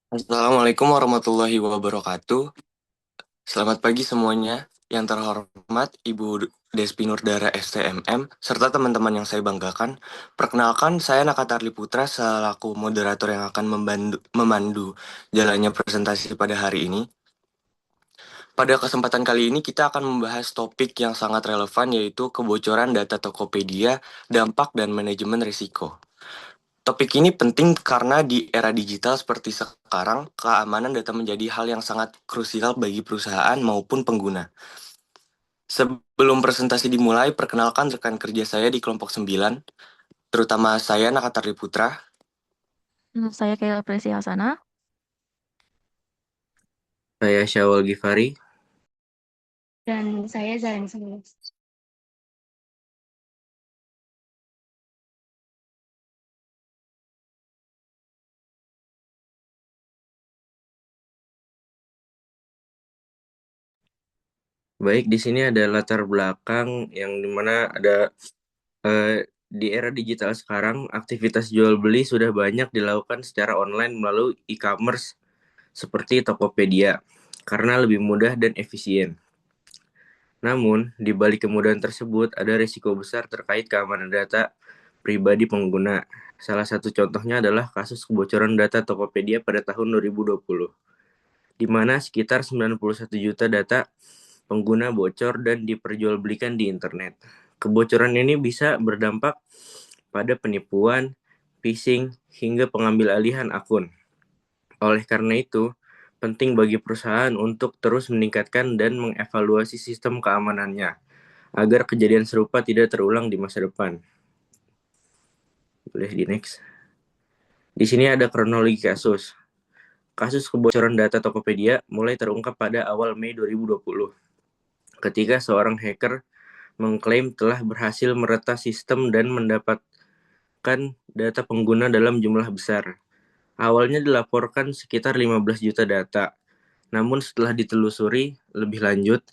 Assalamualaikum warahmatullahi wabarakatuh. Selamat pagi semuanya. Yang terhormat Ibu Despi Nurdara STMM, serta teman-teman yang saya banggakan. Perkenalkan, saya Nakatarli Putra selaku moderator yang akan memandu jalannya presentasi pada hari ini. Pada kesempatan kali ini kita akan membahas topik yang sangat relevan yaitu kebocoran data Tokopedia, dampak dan manajemen risiko. Topik ini penting karena di era digital seperti sekarang, keamanan data menjadi hal yang sangat krusial bagi perusahaan maupun pengguna. Sebelum presentasi dimulai, perkenalkan rekan kerja saya di kelompok 9, terutama saya Nakatarli Putra. Saya Kayla Presi Hasana. Saya Syawal Gifari. Dan saya Zaren Semulus. Baik, di sini ada latar belakang yang dimana ada di era digital sekarang, aktivitas jual beli sudah banyak dilakukan secara online melalui e-commerce seperti Tokopedia karena lebih mudah dan efisien. Namun, di balik kemudahan tersebut ada risiko besar terkait keamanan data pribadi pengguna. Salah satu contohnya adalah kasus kebocoran data Tokopedia pada tahun 2020, di mana sekitar 91 juta data pengguna bocor dan diperjualbelikan di internet. Kebocoran ini bisa berdampak pada penipuan, phishing, hingga pengambil alihan akun. Oleh karena itu, penting bagi perusahaan untuk terus meningkatkan dan mengevaluasi sistem keamanannya agar kejadian serupa tidak terulang di masa depan. Boleh di next. Di sini ada kronologi kasus. Kasus kebocoran data Tokopedia mulai terungkap pada awal Mei 2020 ketika seorang hacker mengklaim telah berhasil meretas sistem dan mendapatkan data pengguna dalam jumlah besar. Awalnya dilaporkan sekitar 15 juta data, namun setelah ditelusuri lebih lanjut,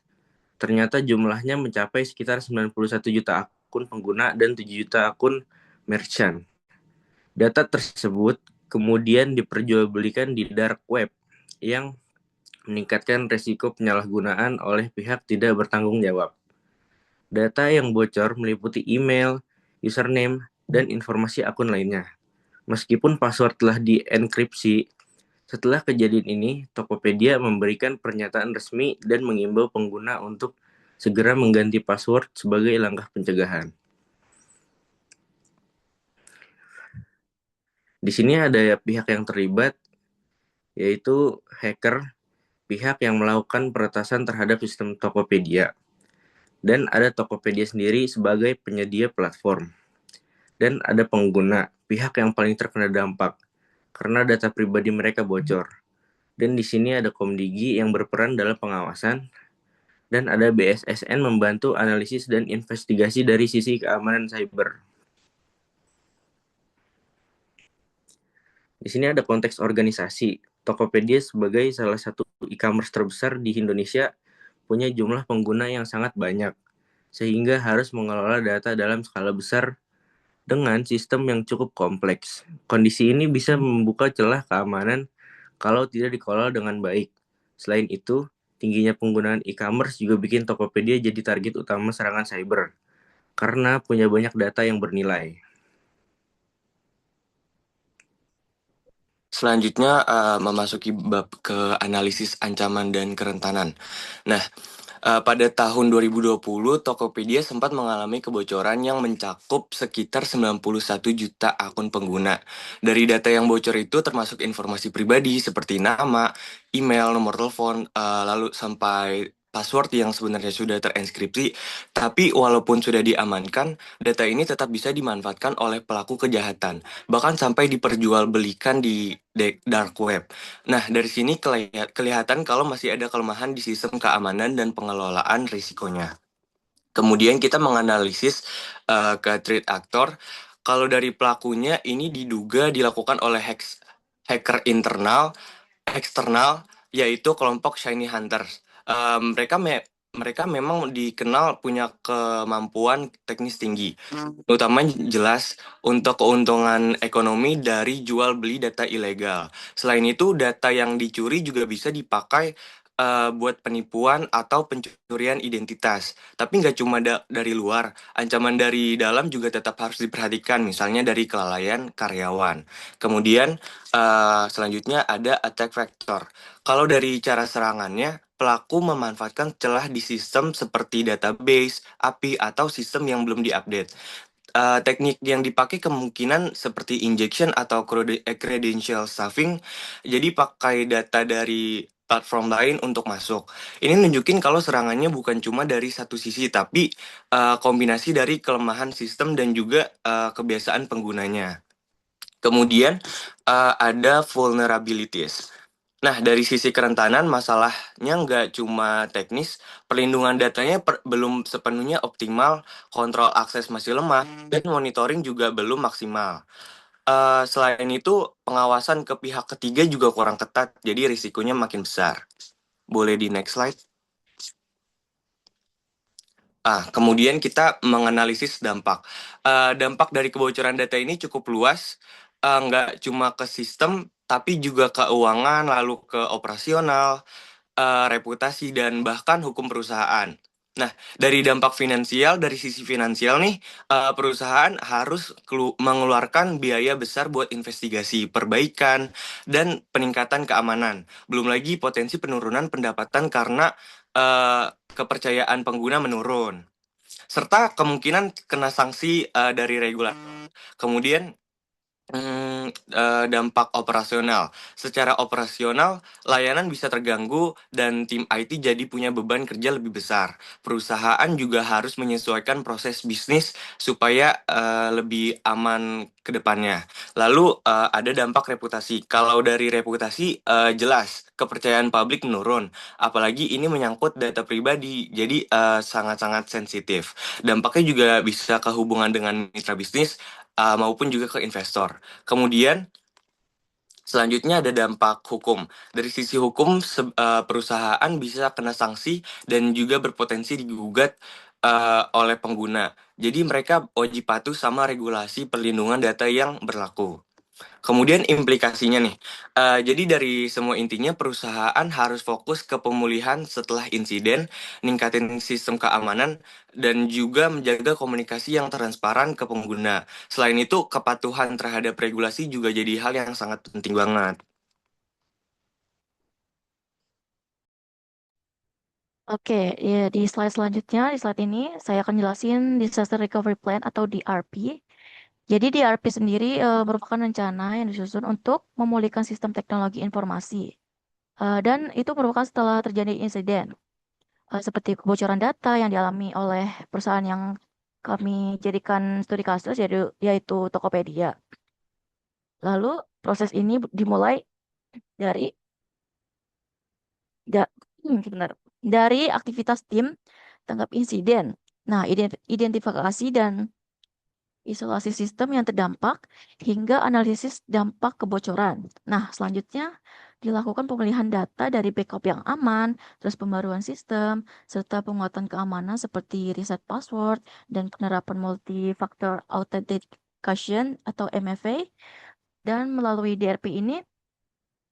ternyata jumlahnya mencapai sekitar 91 juta akun pengguna dan 7 juta akun merchant. Data tersebut kemudian diperjualbelikan di dark web yang meningkatkan risiko penyalahgunaan oleh pihak tidak bertanggung jawab. Data yang bocor meliputi email, username, dan informasi akun lainnya. Meskipun password telah dienkripsi, setelah kejadian ini, Tokopedia memberikan pernyataan resmi dan mengimbau pengguna untuk segera mengganti password sebagai langkah pencegahan. Di sini ada pihak yang terlibat, yaitu hacker, pihak yang melakukan peretasan terhadap sistem Tokopedia. Dan ada Tokopedia sendiri sebagai penyedia platform. Dan ada pengguna, pihak yang paling terkena dampak, karena data pribadi mereka bocor. Dan di sini ada Komdigi yang berperan dalam pengawasan, dan ada BSSN membantu analisis dan investigasi dari sisi keamanan cyber. Di sini ada konteks organisasi. Tokopedia sebagai salah satu e-commerce terbesar di Indonesia punya jumlah pengguna yang sangat banyak, sehingga harus mengelola data dalam skala besar dengan sistem yang cukup kompleks. Kondisi ini bisa membuka celah keamanan kalau tidak dikelola dengan baik. Selain itu, tingginya penggunaan e-commerce juga bikin Tokopedia jadi target utama serangan cyber karena punya banyak data yang bernilai. Selanjutnya memasuki bab ke analisis ancaman dan kerentanan. Nah, pada tahun 2020, Tokopedia sempat mengalami kebocoran yang mencakup sekitar 91 juta akun pengguna. Dari data yang bocor itu termasuk informasi pribadi seperti nama, email, nomor telepon, lalu sampai password yang sebenarnya sudah terenskripsi. Tapi walaupun sudah diamankan, data ini tetap bisa dimanfaatkan oleh pelaku kejahatan, bahkan sampai diperjualbelikan di dark web. Nah, dari sini kelihatan kalau masih ada kelemahan di sistem keamanan dan pengelolaan risikonya. Kemudian kita menganalisis ke threat actor. Kalau dari pelakunya ini diduga dilakukan oleh hacker internal, eksternal, yaitu kelompok Shiny Hunters. Mereka mereka memang dikenal punya kemampuan teknis tinggi, terutama jelas untuk keuntungan ekonomi dari jual beli data ilegal. Selain itu, data yang dicuri juga bisa dipakai buat penipuan atau pencurian identitas. Tapi nggak cuma dari luar, ancaman dari dalam juga tetap harus diperhatikan, misalnya dari kelalaian karyawan. Kemudian selanjutnya ada attack vector. Kalau dari cara serangannya, pelaku memanfaatkan celah di sistem seperti database, API, atau sistem yang belum diupdate. Teknik yang dipakai kemungkinan seperti injection atau credential stuffing, jadi pakai data dari platform lain untuk masuk. Ini nunjukin kalau serangannya bukan cuma dari satu sisi, tapi kombinasi dari kelemahan sistem dan juga kebiasaan penggunanya. Kemudian ada vulnerabilities. Nah, dari sisi kerentanan, masalahnya nggak cuma teknis, perlindungan datanya belum sepenuhnya optimal, kontrol akses masih lemah, dan monitoring juga belum maksimal. Selain itu, pengawasan ke pihak ketiga juga kurang ketat, jadi risikonya makin besar. Boleh di next slide? Kemudian kita menganalisis dampak. Dampak dari kebocoran data ini cukup luas, nggak cuma ke sistem, tapi juga keuangan, lalu ke operasional, reputasi, dan bahkan hukum perusahaan. Nah, dari dampak finansial, dari sisi finansial nih, perusahaan harus mengeluarkan biaya besar buat investigasi, perbaikan, dan peningkatan keamanan. Belum lagi potensi penurunan pendapatan karena kepercayaan pengguna menurun. Serta kemungkinan kena sanksi dari regulator. Kemudian dampak operasional. Secara operasional, layanan bisa terganggu dan tim IT jadi punya beban kerja lebih besar. Perusahaan juga harus menyesuaikan proses bisnis supaya lebih aman ke depannya. Lalu ada dampak reputasi. Kalau dari reputasi, jelas kepercayaan publik menurun. Apalagi ini menyangkut data pribadi, jadi sangat-sangat sensitif. Dampaknya juga bisa ke hubungan dengan mitra bisnis maupun juga ke investor. Kemudian selanjutnya ada dampak hukum. Dari sisi hukum, perusahaan bisa kena sanksi dan juga berpotensi digugat oleh pengguna. Jadi mereka wajib patuh sama regulasi perlindungan data yang berlaku. Kemudian implikasinya nih, jadi dari semua intinya perusahaan harus fokus ke pemulihan setelah insiden, ningkatin sistem keamanan, dan juga menjaga komunikasi yang transparan ke pengguna. Selain itu, kepatuhan terhadap regulasi juga jadi hal yang sangat penting banget. Oke, ya, di slide selanjutnya, di slide ini saya akan jelasin Disaster Recovery Plan atau DRP. Jadi DRP sendiri merupakan rencana yang disusun untuk memulihkan sistem teknologi informasi. Dan itu merupakan setelah terjadi insiden. Seperti kebocoran data yang dialami oleh perusahaan yang kami jadikan studi kasus, yaitu Tokopedia. Lalu proses ini dimulai dari sebentar, dari aktivitas tim tanggap insiden. Nah, identifikasi dan isolasi sistem yang terdampak hingga analisis dampak kebocoran. Nah, selanjutnya dilakukan pemulihan data dari backup yang aman, terus pembaruan sistem, serta penguatan keamanan seperti reset password dan penerapan multi-factor authentication atau MFA. Dan melalui DRP ini,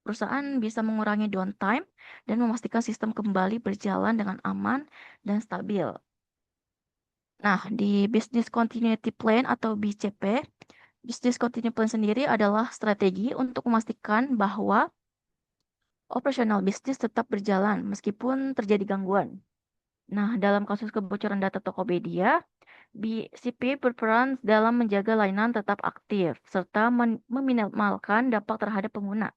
perusahaan bisa mengurangi downtime dan memastikan sistem kembali berjalan dengan aman dan stabil. Nah, di Business Continuity Plan atau BCP, Business Continuity Plan sendiri adalah strategi untuk memastikan bahwa operasional bisnis tetap berjalan meskipun terjadi gangguan. Nah, dalam kasus kebocoran data Tokopedia, BCP berperan dalam menjaga layanan tetap aktif serta meminimalkan dampak terhadap pengguna.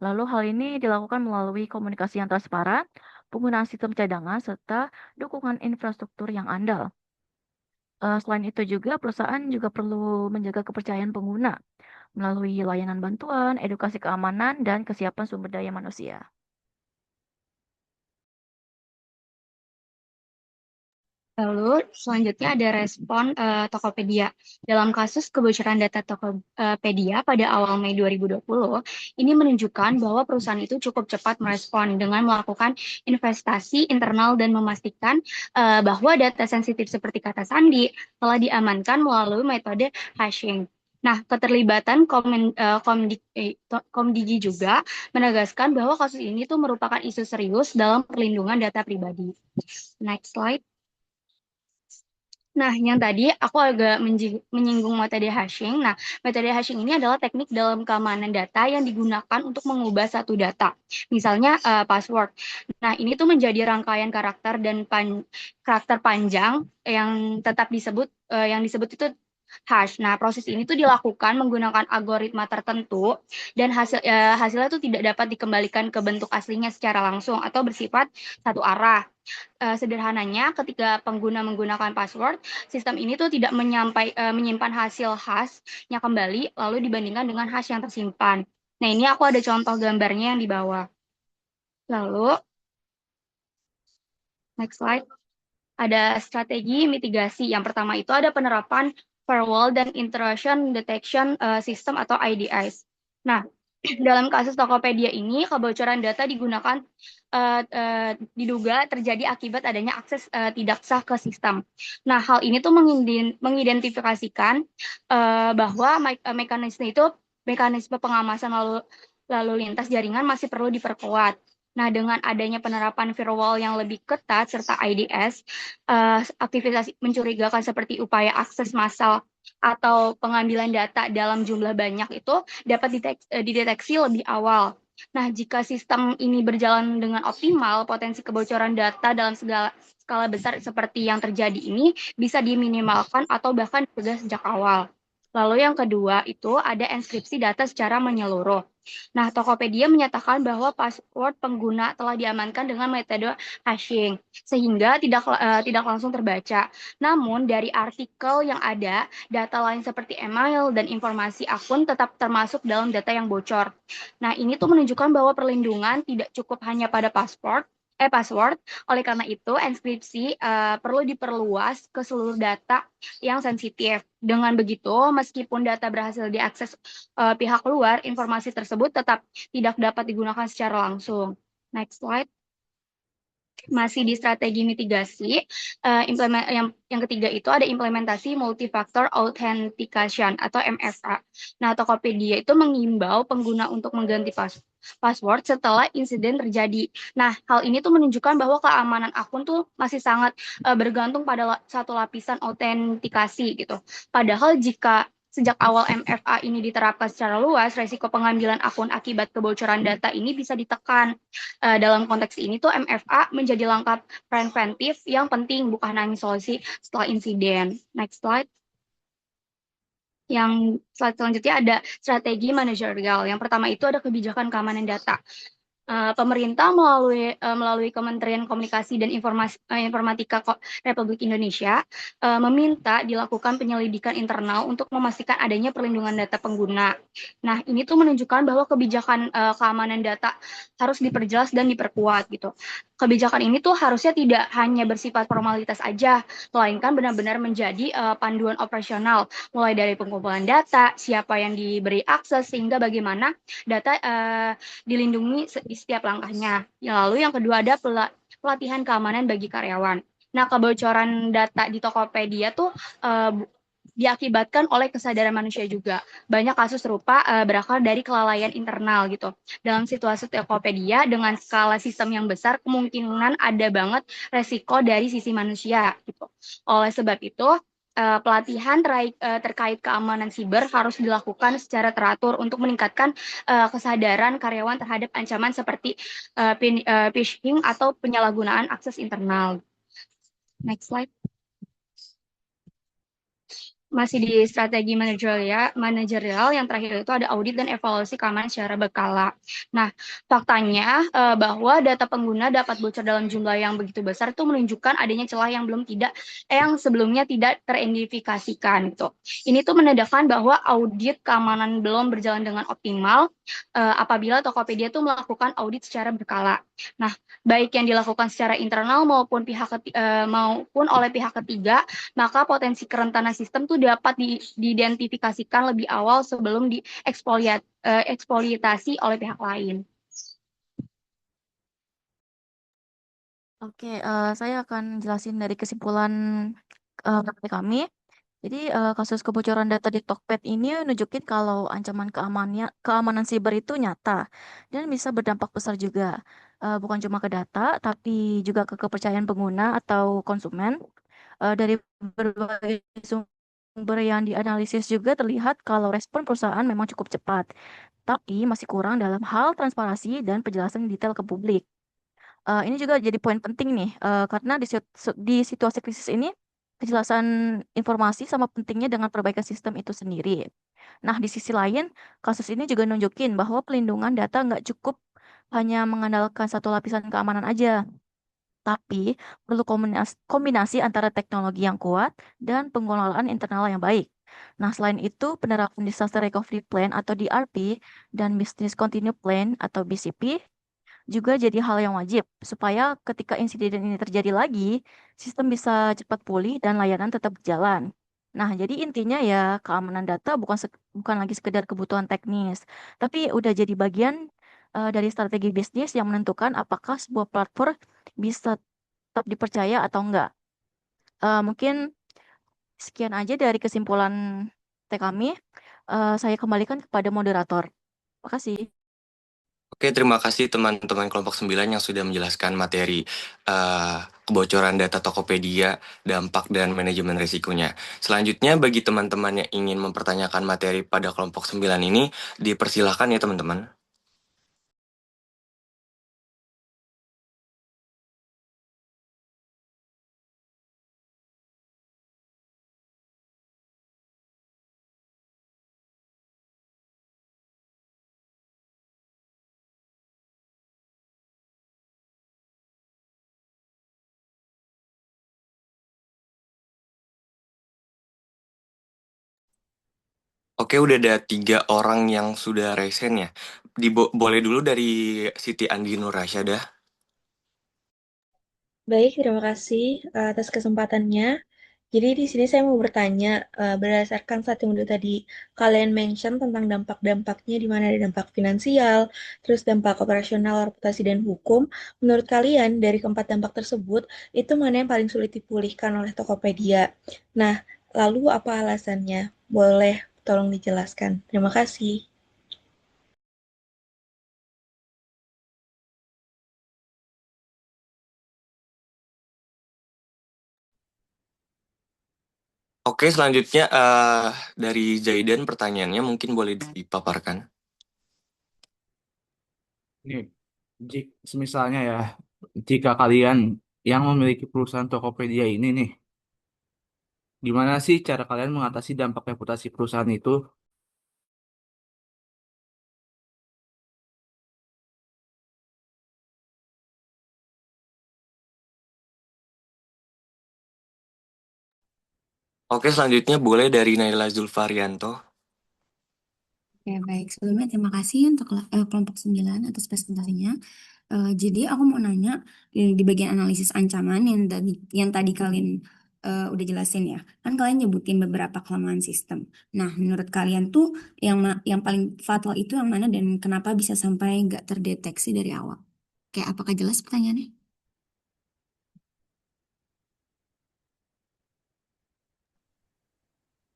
Lalu hal ini dilakukan melalui komunikasi yang transparan, penggunaan sistem cadangan, serta dukungan infrastruktur yang andal. Selain itu juga perusahaan juga perlu menjaga kepercayaan pengguna melalui layanan bantuan, edukasi keamanan, dan kesiapan sumber daya manusia. Lalu selanjutnya ada respon Tokopedia. Dalam kasus kebocoran data Tokopedia pada awal Mei 2020, ini menunjukkan bahwa perusahaan itu cukup cepat merespon dengan melakukan investasi internal dan memastikan bahwa data sensitif seperti kata sandi telah diamankan melalui metode hashing. Nah, keterlibatan Komdigi juga menegaskan bahwa kasus ini tuh merupakan isu serius dalam perlindungan data pribadi. Next slide. Nah, yang tadi aku agak menyinggung metode hashing. Nah, metode hashing ini adalah teknik dalam keamanan data yang digunakan untuk mengubah satu data, misalnya password. Nah, ini tuh menjadi rangkaian karakter dan karakter panjang yang tetap disebut yang disebut itu hash. Nah, proses ini tuh dilakukan menggunakan algoritma tertentu dan hasilnya tuh tidak dapat dikembalikan ke bentuk aslinya secara langsung atau bersifat satu arah. Sederhananya, ketika pengguna menggunakan password, sistem ini tuh tidak menyimpan hasil hashnya kembali, lalu dibandingkan dengan hash yang tersimpan. Nah, ini aku ada contoh gambarnya yang di bawah. Lalu, next slide. Ada strategi mitigasi. Yang pertama itu ada penerapan firewall dan intrusion detection system atau IDS. Nah, dalam kasus Tokopedia ini, kebocoran data digunakan diduga terjadi akibat adanya akses tidak sah ke sistem. Nah, hal ini tuh mengidentifikasikan bahwa mekanisme pengamasan lalu lintas jaringan masih perlu diperkuat. Nah, dengan adanya penerapan firewall yang lebih ketat serta IDS, aktivitas mencurigakan seperti upaya akses massal atau pengambilan data dalam jumlah banyak itu dapat dideteksi lebih awal. Nah, jika sistem ini berjalan dengan optimal, potensi kebocoran data dalam skala besar seperti yang terjadi ini bisa diminimalkan atau bahkan dicegah sejak awal. Lalu yang kedua itu ada enskripsi data secara menyeluruh. Nah, Tokopedia menyatakan bahwa password pengguna telah diamankan dengan metode hashing, sehingga tidak langsung terbaca. Namun, dari artikel yang ada, data lain seperti email dan informasi akun tetap termasuk dalam data yang bocor. Nah, ini tuh menunjukkan bahwa perlindungan tidak cukup hanya pada password. Oleh karena itu, enskripsi perlu diperluas ke seluruh data yang sensitif. Dengan begitu, meskipun data berhasil diakses pihak luar, informasi tersebut tetap tidak dapat digunakan secara langsung. Next slide. Masih di strategi mitigasi, yang ketiga itu ada implementasi multifactor authentication atau MFA. Nah, Tokopedia itu mengimbau pengguna untuk mengganti password setelah insiden terjadi. Nah, hal ini tuh menunjukkan bahwa keamanan akun tuh masih sangat bergantung pada satu lapisan autentikasi gitu. Padahal jika sejak awal MFA ini diterapkan secara luas, resiko pengambilan akun akibat kebocoran data ini bisa ditekan. Dalam konteks ini tuh MFA menjadi langkah preventif yang penting, bukan hanya solusi setelah insiden. Next slide. Yang slide selanjutnya ada strategi manajerial. Yang pertama itu ada kebijakan keamanan data. Pemerintah melalui Kementerian Komunikasi dan Informatika Republik Indonesia meminta dilakukan penyelidikan internal untuk memastikan adanya perlindungan data pengguna. Nah, ini tuh menunjukkan bahwa kebijakan keamanan data harus diperjelas dan diperkuat gitu. Kebijakan ini tuh harusnya tidak hanya bersifat formalitas aja, melainkan benar-benar menjadi panduan operasional, mulai dari pengumpulan data, siapa yang diberi akses, sehingga bagaimana data dilindungi di setiap langkahnya. Lalu yang kedua ada pelatihan keamanan bagi karyawan. Nah, kebocoran data di Tokopedia tuh diakibatkan oleh kesadaran manusia juga. Banyak kasus serupa berakar dari kelalaian internal gitu. Dalam situasi Tokopedia dengan skala sistem yang besar, kemungkinan ada banget resiko dari sisi manusia gitu. Oleh sebab itu, pelatihan terkait keamanan siber harus dilakukan secara teratur untuk meningkatkan kesadaran karyawan terhadap ancaman seperti phishing atau penyalahgunaan akses internal. Next slide. Masih di strategi manajerial yang terakhir itu ada audit dan evaluasi keamanan secara berkala. Nah, faktanya bahwa data pengguna dapat bocor dalam jumlah yang begitu besar itu menunjukkan adanya celah yang sebelumnya tidak teridentifikasikan gitu. Ini tuh menandakan bahwa audit keamanan belum berjalan dengan optimal apabila Tokopedia tuh melakukan audit secara berkala. Nah, baik yang dilakukan secara internal maupun maupun oleh pihak ketiga, maka potensi kerentanan sistem tuh dapat diidentifikasikan lebih awal sebelum dieksploitasi oleh pihak lain. Oke, saya akan jelasin dari kesimpulan praktek kami. Jadi kasus kebocoran data di Tokped ini nunjukin kalau ancaman keamanan siber itu nyata dan bisa berdampak besar juga. Bukan cuma ke data, tapi juga ke kepercayaan pengguna atau konsumen. Dari berbagai sumber yang dianalisis juga terlihat kalau respon perusahaan memang cukup cepat, tapi masih kurang dalam hal transparansi dan penjelasan detail ke publik. Ini juga jadi poin penting nih, karena di situasi krisis ini, kejelasan informasi sama pentingnya dengan perbaikan sistem itu sendiri. Nah, di sisi lain, kasus ini juga nunjukin bahwa pelindungan data nggak cukup hanya mengandalkan satu lapisan keamanan aja, tapi perlu kombinasi antara teknologi yang kuat dan pengelolaan internal yang baik. Nah, selain itu, penerapan Disaster Recovery Plan atau DRP dan Business Continuity Plan atau BCP juga jadi hal yang wajib supaya ketika insiden ini terjadi lagi, sistem bisa cepat pulih dan layanan tetap berjalan. Nah, jadi intinya ya keamanan data bukan lagi sekedar kebutuhan teknis, tapi udah jadi bagian dari strategi bisnis yang menentukan apakah sebuah platform bisa tetap dipercaya atau enggak. Mungkin sekian aja dari kesimpulan kami. Saya kembalikan kepada moderator. Makasih. Oke, terima kasih teman-teman kelompok 9 yang sudah menjelaskan materi kebocoran data Tokopedia, dampak dan manajemen risikonya. Selanjutnya, bagi teman-teman yang ingin mempertanyakan materi pada kelompok 9 ini, dipersilahkan ya teman-teman. Oke, udah ada 3 orang yang sudah resen ya. Boleh dulu dari Siti Andi Nurrasyada. Baik, terima kasih atas kesempatannya. Jadi di sini saya mau bertanya, berdasarkan satu modul tadi, kalian mention tentang dampak-dampaknya, di mana ada dampak finansial, terus dampak operasional, reputasi, dan hukum. Menurut kalian, dari keempat dampak tersebut, itu mana yang paling sulit dipulihkan oleh Tokopedia? Nah, lalu apa alasannya? Boleh tolong dijelaskan. Terima kasih. Oke, selanjutnya dari Zaidan pertanyaannya mungkin boleh dipaparkan. Nih, misalnya ya, jika kalian yang memiliki perusahaan Tokopedia ini nih, gimana sih cara kalian mengatasi dampak reputasi perusahaan itu? Oke, selanjutnya boleh dari Naila Zulfarianto. Oke, baik. Sebelumnya terima kasih untuk kelompok 9 atas presentasinya. Jadi aku mau nanya di bagian analisis ancaman yang tadi kalian udah jelasin ya. Kan kalian nyebutin beberapa kelemahan sistem. Nah, menurut kalian tuh yang paling fatal itu yang mana dan kenapa bisa sampai nggak terdeteksi dari awal? Kayak apakah jelas pertanyaannya?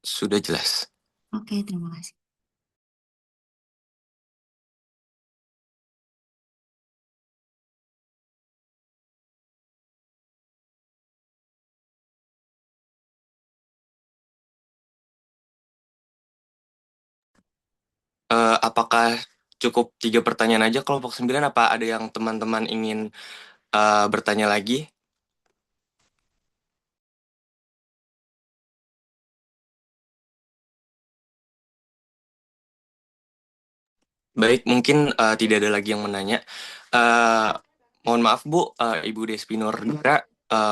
Sudah jelas. Oke, terima kasih. Apakah cukup 3 pertanyaan aja kelompok 9? Apa ada yang teman-teman ingin bertanya lagi? Baik, mungkin tidak ada lagi yang menanya. Mohon maaf Bu, Ibu Despinur Dara,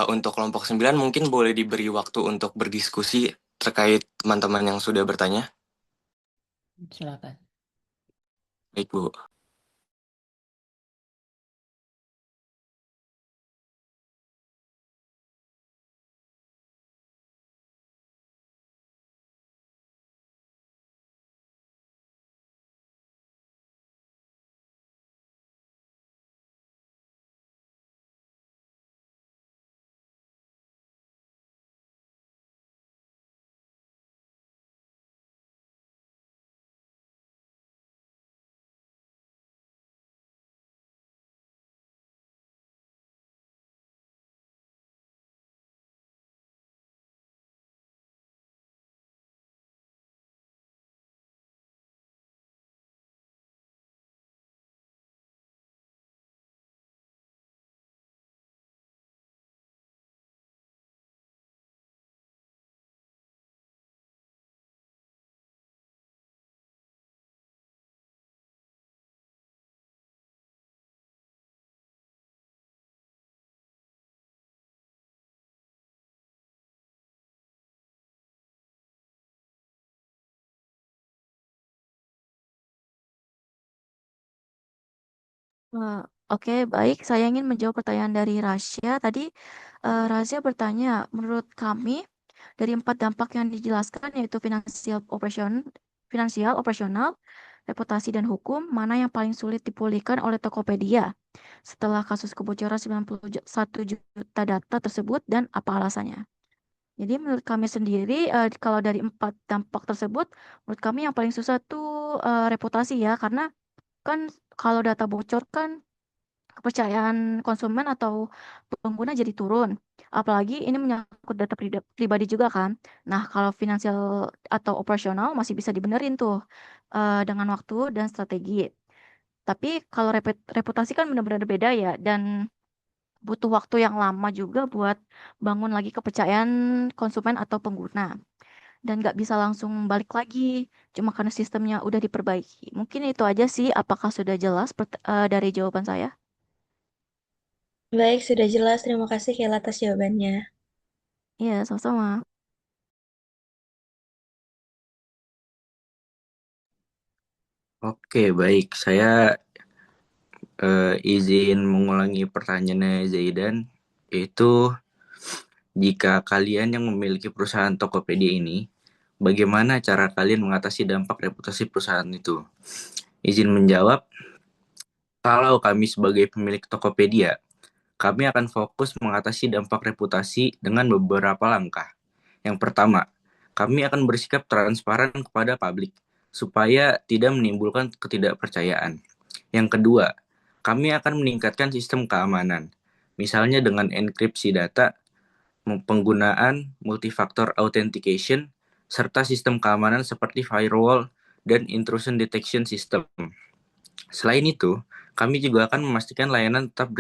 untuk kelompok 9 mungkin boleh diberi waktu untuk berdiskusi terkait teman-teman yang sudah bertanya. Silakan. Baik Bu. Oke, baik. Saya ingin menjawab pertanyaan dari Rasya. Tadi Rasya bertanya, menurut kami dari 4 dampak yang dijelaskan yaitu finansial, operasional, reputasi dan hukum, mana yang paling sulit dipulihkan oleh Tokopedia setelah kasus kebocoran 91 juta data tersebut dan apa alasannya? Jadi menurut kami sendiri, kalau dari 4 dampak tersebut, menurut kami yang paling susah tuh reputasi ya, karena kan kalau data bocor kan kepercayaan konsumen atau pengguna jadi turun. Apalagi ini menyangkut data pribadi juga kan. Nah, kalau finansial atau operasional masih bisa dibenerin tuh dengan waktu dan strategi. Tapi kalau reputasi kan benar-benar beda ya, dan butuh waktu yang lama juga buat bangun lagi kepercayaan konsumen atau pengguna. Dan nggak bisa langsung balik lagi, cuma karena sistemnya udah diperbaiki. Mungkin itu aja sih, apakah sudah jelas dari jawaban saya? Baik, sudah jelas. Terima kasih Kela atas jawabannya. Iya, sama-sama. Oke, baik. Saya izin mengulangi pertanyaannya Zaidan, yaitu jika kalian yang memiliki perusahaan Tokopedia ini, bagaimana cara kalian mengatasi dampak reputasi perusahaan itu? Izin menjawab, kalau kami sebagai pemilik Tokopedia, kami akan fokus mengatasi dampak reputasi dengan beberapa langkah. Yang pertama, kami akan bersikap transparan kepada publik supaya tidak menimbulkan ketidakpercayaan. Yang kedua, kami akan meningkatkan sistem keamanan, misalnya dengan enkripsi data, penggunaan multifaktor authentication, serta sistem keamanan seperti firewall dan intrusion detection system. Selain itu, kami juga akan memastikan layanan tetap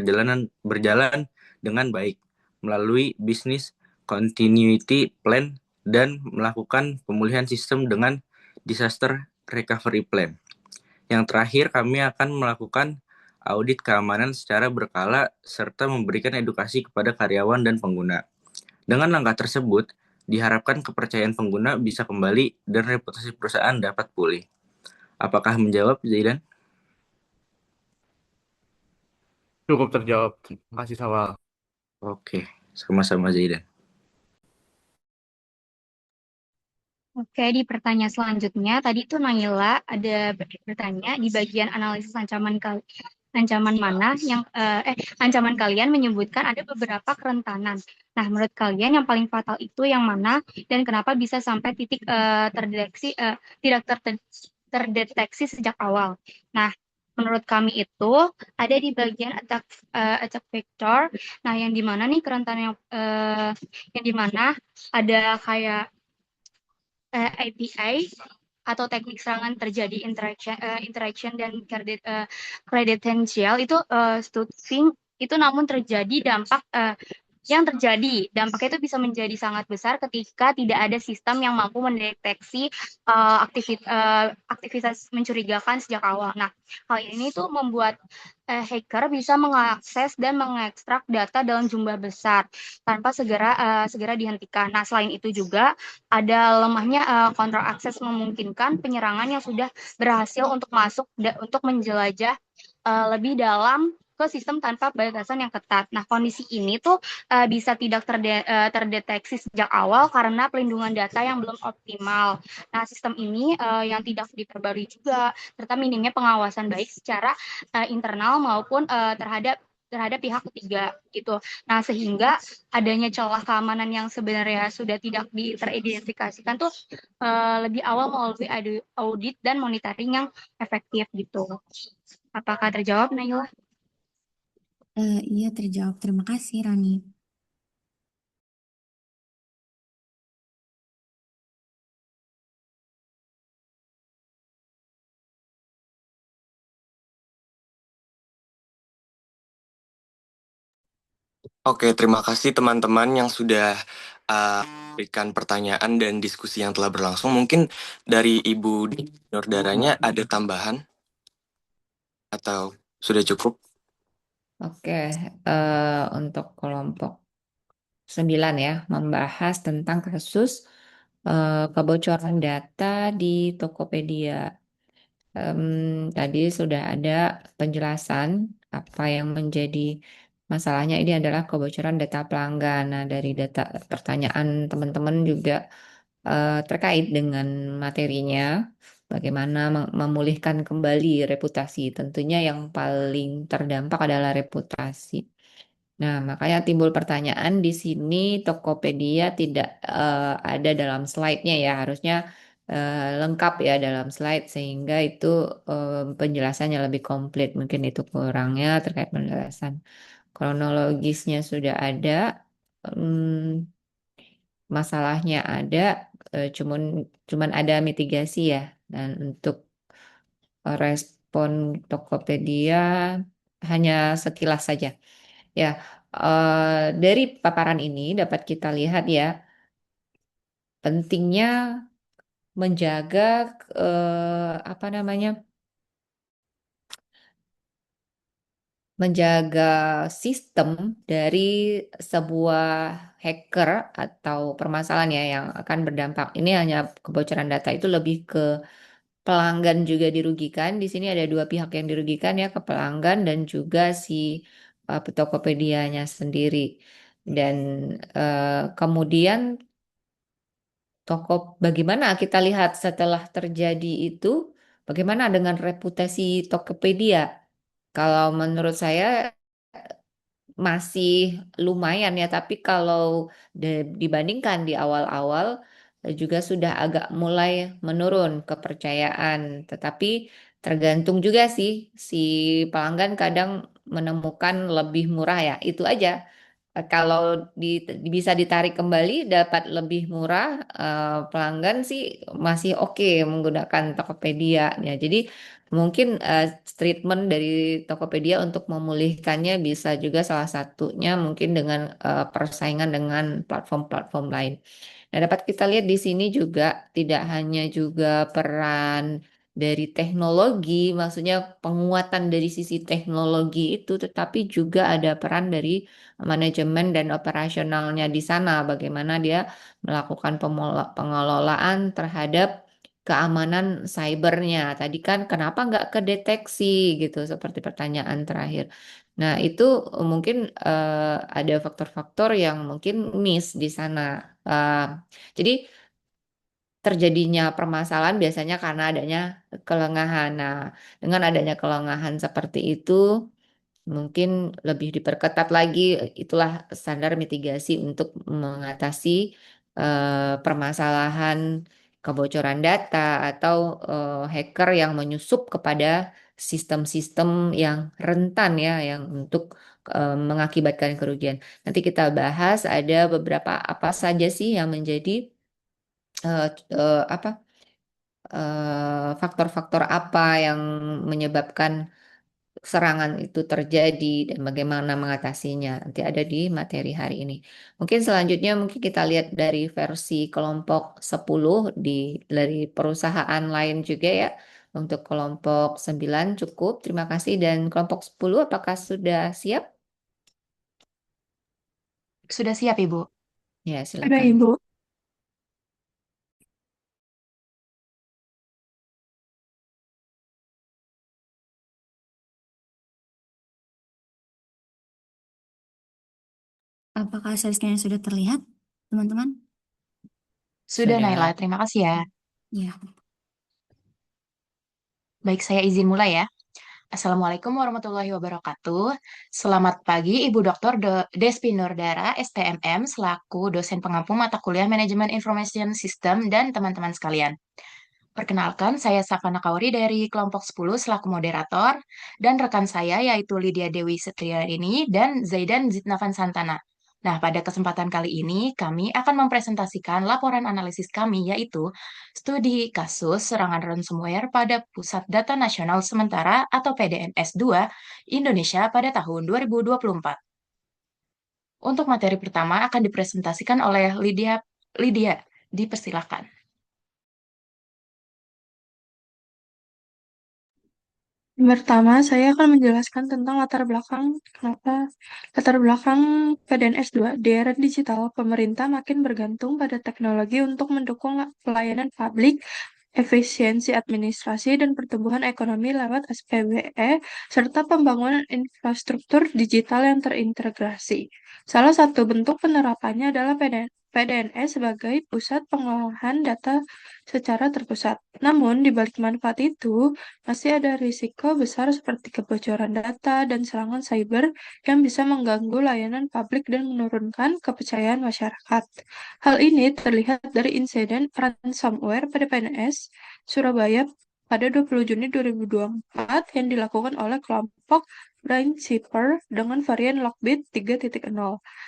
berjalan dengan baik melalui business continuity plan dan melakukan pemulihan sistem dengan disaster recovery plan. Yang terakhir, kami akan melakukan audit keamanan secara berkala serta memberikan edukasi kepada karyawan dan pengguna. Dengan langkah tersebut, diharapkan kepercayaan pengguna bisa kembali dan reputasi perusahaan dapat pulih. Apakah menjawab, Zaidan? Cukup terjawab. Terima kasih, Sawal. Oke, sama-sama Zaidan. Oke, di pertanyaan selanjutnya, tadi tuh Naila ada bertanya di bagian analisis ancaman mana yang ancaman kalian menyebutkan ada beberapa kerentanan. Nah, menurut kalian yang paling fatal itu yang mana dan kenapa bisa sampai titik tidak terdeteksi sejak awal? Nah, menurut kami itu ada di bagian attack vector. Nah, yang di mana nih kerentanan yang di mana ada kayak API atau teknik serangan terjadi interaction dan credential itu stuffing itu namun terjadi dampaknya itu bisa menjadi sangat besar ketika tidak ada sistem yang mampu mendeteksi aktivitas mencurigakan sejak awal. Nah, hal ini tuh membuat hacker bisa mengakses dan mengekstrak data dalam jumlah besar tanpa segera dihentikan. Nah, selain itu juga ada lemahnya kontrol akses memungkinkan penyerangan yang sudah berhasil untuk masuk untuk menjelajah lebih dalam ke sistem tanpa batasan yang ketat. Nah, kondisi ini tuh bisa tidak terdeteksi sejak awal karena pelindungan data yang belum optimal. Nah, sistem ini yang tidak diperbarui juga, serta minimnya pengawasan baik secara internal maupun terhadap pihak ketiga gitu. Nah, sehingga adanya celah keamanan yang sebenarnya sudah tidak teridentifikasikan tuh lebih awal melalui audit dan monitoring yang efektif gitu. Apakah terjawab, Naila? Iya terjawab. Terima kasih Rani. Oke, terima kasih teman-teman yang sudah berikan pertanyaan dan diskusi yang telah berlangsung. Mungkin dari Ibu Nordaranya ada tambahan atau sudah cukup? Oke, untuk kelompok 9 ya, membahas tentang kasus kebocoran data di Tokopedia. Tadi sudah ada penjelasan apa yang menjadi masalahnya ini adalah kebocoran data pelanggan. Nah, dari data pertanyaan teman-teman juga terkait dengan materinya, bagaimana memulihkan kembali reputasi. Tentunya yang paling terdampak adalah reputasi. Nah, makanya timbul pertanyaan di sini Tokopedia tidak ada dalam slide-nya ya, harusnya lengkap ya dalam slide sehingga itu penjelasannya lebih komplit. Mungkin itu kurangnya terkait penjelasan. Kronologisnya sudah ada, masalahnya ada, cuman ada mitigasi ya. Dan untuk respon Tokopedia hanya sekilas saja. Ya, dari paparan ini dapat kita lihat ya, pentingnya menjaga apa namanya, menjaga sistem dari sebuah hacker atau permasalahan ya yang akan berdampak. Ini hanya kebocoran data itu lebih ke pelanggan juga dirugikan. Di sini ada dua pihak yang dirugikan ya, ke pelanggan dan juga si Tokopedia-nya sendiri. Dan kemudian bagaimana kita lihat setelah terjadi itu, bagaimana dengan reputasi Tokopedia? Kalau menurut saya masih lumayan ya, tapi kalau dibandingkan di awal-awal juga sudah agak mulai menurun kepercayaan. Tetapi tergantung juga sih, si pelanggan kadang menemukan lebih murah ya, itu aja. Kalau bisa ditarik kembali dapat lebih murah, pelanggan sih masih oke menggunakan Tokopedia ya. Jadi mungkin treatment dari Tokopedia untuk memulihkannya bisa juga salah satunya mungkin dengan persaingan dengan platform-platform lain. Nah, dapat kita lihat di sini juga tidak hanya juga peran dari teknologi, maksudnya penguatan dari sisi teknologi itu, tetapi juga ada peran dari manajemen dan operasionalnya di sana, bagaimana dia melakukan pengelolaan terhadap keamanan cybernya. Tadi kan kenapa nggak kedeteksi gitu, seperti pertanyaan terakhir. Nah, itu mungkin ada faktor-faktor yang mungkin miss di sana. Jadi terjadinya permasalahan biasanya karena adanya kelengahan. Nah, dengan adanya kelengahan seperti itu, mungkin lebih diperketat lagi, itulah standar mitigasi untuk mengatasi permasalahan kebocoran data atau hacker yang menyusup kepada sistem-sistem yang rentan ya, yang untuk mengakibatkan kerugian. Nanti kita bahas ada beberapa apa saja sih yang menjadi apa faktor-faktor apa yang menyebabkan serangan itu terjadi dan bagaimana mengatasinya. Nanti ada di materi hari ini. Mungkin selanjutnya mungkin kita lihat dari versi kelompok 10 dari perusahaan lain juga ya. Untuk kelompok 9 cukup. Terima kasih. Dan kelompok 10 apakah sudah siap? Sudah siap, Ibu? Ya, Ada silakan. Ibu. Apakah slide-nya sudah terlihat, teman-teman? Sudah, Sudah. Naila. Terima kasih ya. Ya. Baik, saya izin mulai ya. Assalamualaikum warahmatullahi wabarakatuh. Selamat pagi, Ibu Dr. Despi Nurdara, STMM, selaku dosen pengampu mata kuliah Manajemen Information System dan teman-teman sekalian. Perkenalkan, saya Safana Kauri dari kelompok 10 selaku moderator, dan rekan saya yaitu Lydia Dewi Setriarini dan Zaidan Zidnavan Santana. Nah, pada kesempatan kali ini, kami akan mempresentasikan laporan analisis kami, yaitu studi kasus serangan ransomware pada Pusat Data Nasional Sementara atau PDNS 2 Indonesia pada tahun 2024. Untuk materi pertama akan dipresentasikan oleh Lydia. Lydia, dipersilakan. Pertama, saya akan menjelaskan tentang latar belakang PDNS 2. Di era digital, pemerintah makin bergantung pada teknologi untuk mendukung pelayanan publik efisiensi administrasi dan pertumbuhan ekonomi lewat SPBE, serta pembangunan infrastruktur digital yang terintegrasi. Salah satu bentuk penerapannya adalah PDNS sebagai pusat pengolahan data secara terpusat. Namun, di balik manfaat itu, masih ada risiko besar seperti kebocoran data dan serangan cyber yang bisa mengganggu layanan publik dan menurunkan kepercayaan masyarakat. Hal ini terlihat dari insiden ransomware pada PNS Surabaya pada 20 Juni 2024 yang dilakukan oleh kelompok Brainkeeper dengan varian Lockbit 3.0,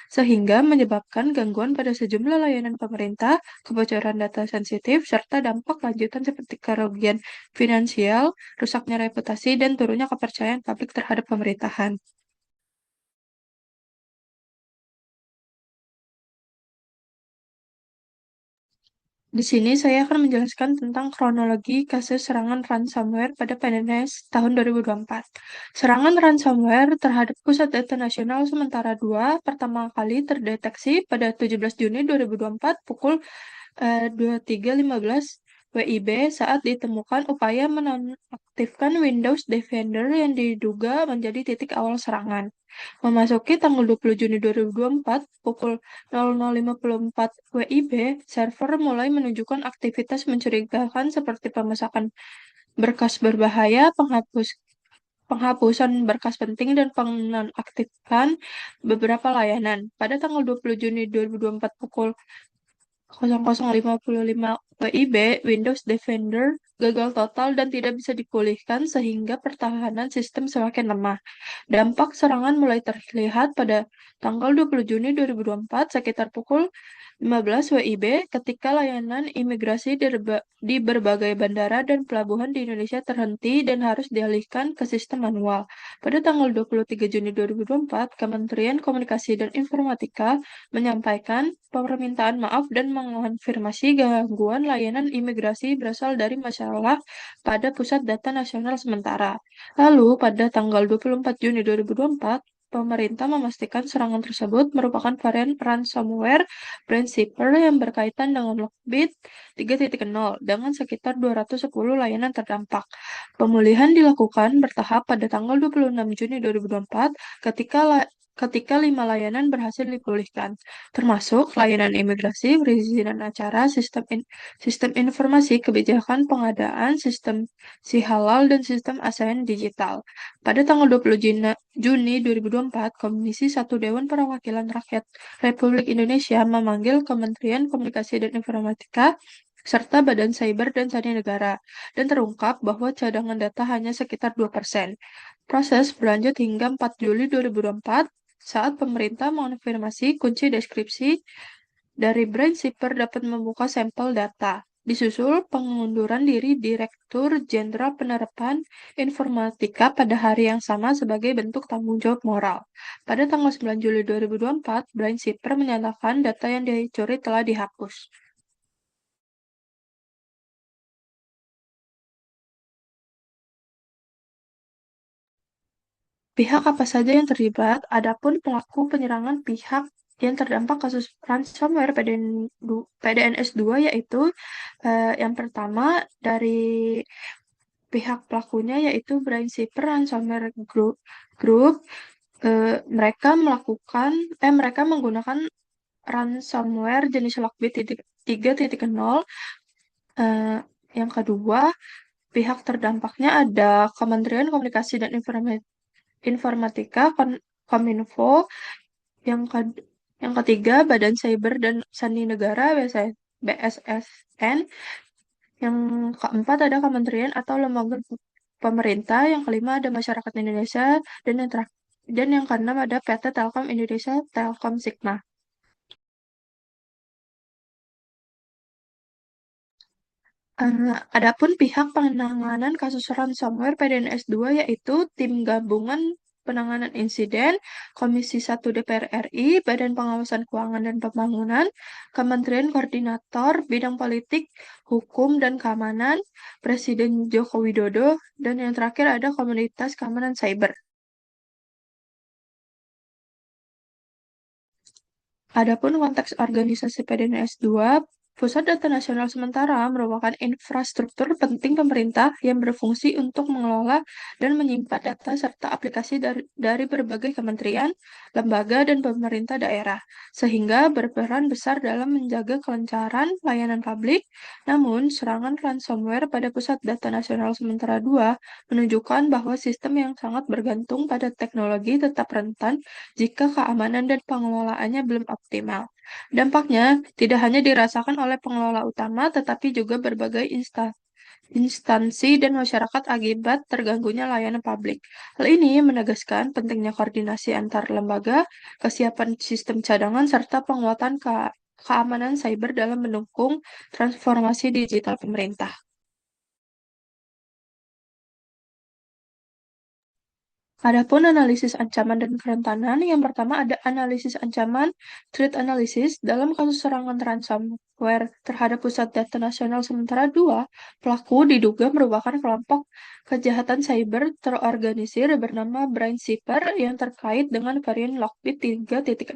sehingga menyebabkan gangguan pada sejumlah layanan pemerintah, kebocoran data sensitif, serta dampak lanjutan seperti kerugian finansial, rusaknya reputasi, dan turunnya kepercayaan publik terhadap pemerintahan. Di sini saya akan menjelaskan tentang kronologi kasus serangan ransomware pada PNS tahun 2024. Serangan ransomware terhadap Pusat Data Nasional Sementara 2 pertama kali terdeteksi pada 17 Juni 2024 pukul 23.15 WIB saat ditemukan upaya menonaktifkan Windows Defender yang diduga menjadi titik awal serangan. Memasuki tanggal 20 Juni 2024 pukul 00.54 WIB, server mulai menunjukkan aktivitas mencurigakan seperti pemesakan berkas berbahaya, penghapusan berkas penting, dan penonaktifkan beberapa layanan. Pada tanggal 20 Juni 2024 pukul 00.55 WIB, Windows Defender gagal total dan tidak bisa dipulihkan sehingga pertahanan sistem semakin lemah. Dampak serangan mulai terlihat pada tanggal 20 Juni 2024 sekitar pukul 15 WIB ketika layanan imigrasi di berbagai bandara dan pelabuhan di Indonesia terhenti dan harus dialihkan ke sistem manual. Pada tanggal 23 Juni 2024, Kementerian Komunikasi dan Informatika menyampaikan permintaan maaf dan mengonfirmasi gangguan layanan imigrasi berasal dari masalah pada Pusat Data Nasional Sementara. Lalu, pada tanggal 24 Juni 2024, pemerintah memastikan serangan tersebut merupakan varian ransomware Brainkeeper yang berkaitan dengan Lockbit 3.0 dengan sekitar 210 layanan terdampak. Pemulihan dilakukan bertahap pada tanggal 26 Juni 2024 ketika 5 layanan berhasil dipulihkan, termasuk layanan imigrasi, perizinan acara, sistem informasi kebijakan pengadaan, sistem si-halal, dan sistem ASN digital. Pada tanggal 20 Juni 2024, Komisi 1 Dewan Perwakilan Rakyat Republik Indonesia memanggil Kementerian Komunikasi dan Informatika serta Badan Cyber dan Sandi Negara, dan terungkap bahwa cadangan data hanya sekitar 2%. Proses berlanjut hingga 4 Juli 2024 saat pemerintah mengonfirmasi kunci deskripsi dari Brainkeeper dapat membuka sampel data. Disusul pengunduran diri Direktur Jenderal Penerapan Informatika pada hari yang sama sebagai bentuk tanggung jawab moral. Pada tanggal 9 Juli 2024, Brainkeeper menyatakan data yang dicuri telah dihapus. Pihak apa saja yang terlibat? Adapun pelaku penyerangan pihak yang terdampak kasus ransomware PDNS 2 yaitu yang pertama dari pihak pelakunya yaitu Brainkeeper Ransomware Group. Mereka menggunakan ransomware jenis Lockbit 3.0. Yang kedua, pihak terdampaknya ada Kementerian Komunikasi dan Informatika, Kominfo. Yang ketiga, Badan Cyber dan Sandi Negara, BSSN. Yang keempat ada kementerian atau lembaga pemerintah. Yang kelima ada masyarakat Indonesia. Dan yang keenam ada PT Telkom Indonesia, Telkom Sigma. Adapun pihak penanganan kasus ransomware PDNS 2 yaitu Tim Gabungan Penanganan Insiden, Komisi 1 DPR RI, Badan Pengawasan Keuangan dan Pembangunan, Kementerian Koordinator Bidang Politik, Hukum dan Keamanan, Presiden Joko Widodo, dan yang terakhir ada Komunitas Keamanan Cyber. Adapun konteks organisasi PDNS 2, Pusat Data Nasional sementara merupakan infrastruktur penting pemerintah yang berfungsi untuk mengelola dan menyimpan data serta aplikasi dari berbagai kementerian, lembaga, dan pemerintah daerah, sehingga berperan besar dalam menjaga kelancaran layanan publik. Namun, serangan ransomware pada Pusat Data Nasional sementara 2 menunjukkan bahwa sistem yang sangat bergantung pada teknologi tetap rentan jika keamanan dan pengelolaannya belum optimal. Dampaknya tidak hanya dirasakan oleh pengelola utama, tetapi juga berbagai instansi dan masyarakat akibat terganggunya layanan publik. Hal ini menegaskan pentingnya koordinasi antar lembaga, kesiapan sistem cadangan, serta penguatan keamanan cyber dalam mendukung transformasi digital pemerintah. Adapun analisis ancaman dan kerentanan, yang pertama ada analisis ancaman, threat analysis. Dalam kasus serangan ransomware terhadap Pusat Data Nasional sementara 2, pelaku diduga merupakan kelompok kejahatan cyber terorganisir bernama Brainsweeper yang terkait dengan varian Lockbit 3.0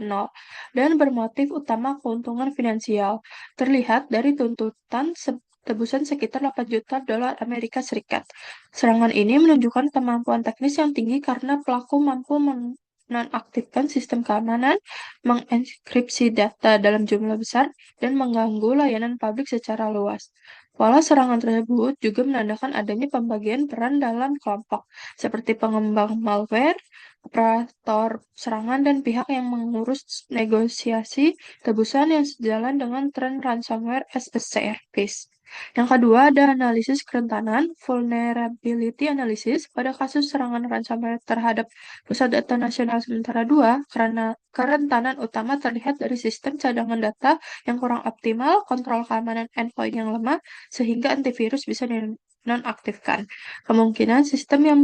dan bermotif utama keuntungan finansial. Terlihat dari tuntutan tebusan sekitar 8 juta dolar Amerika Serikat. Serangan ini menunjukkan kemampuan teknis yang tinggi karena pelaku mampu menonaktifkan sistem keamanan, mengenkripsi data dalam jumlah besar, dan mengganggu layanan publik secara luas. Pola serangan tersebut juga menandakan adanya pembagian peran dalam kelompok, seperti pengembang malware, operator serangan, dan pihak yang mengurus negosiasi tebusan yang sejalan dengan tren ransomware as a service. Yang kedua ada analisis kerentanan, vulnerability analysis. Pada kasus serangan ransomware terhadap Pusat Data Nasional sementara 2, karena kerentanan utama terlihat dari sistem cadangan data yang kurang optimal, kontrol keamanan endpoint yang lemah, sehingga antivirus bisa dinonaktifkan. Kemungkinan sistem yang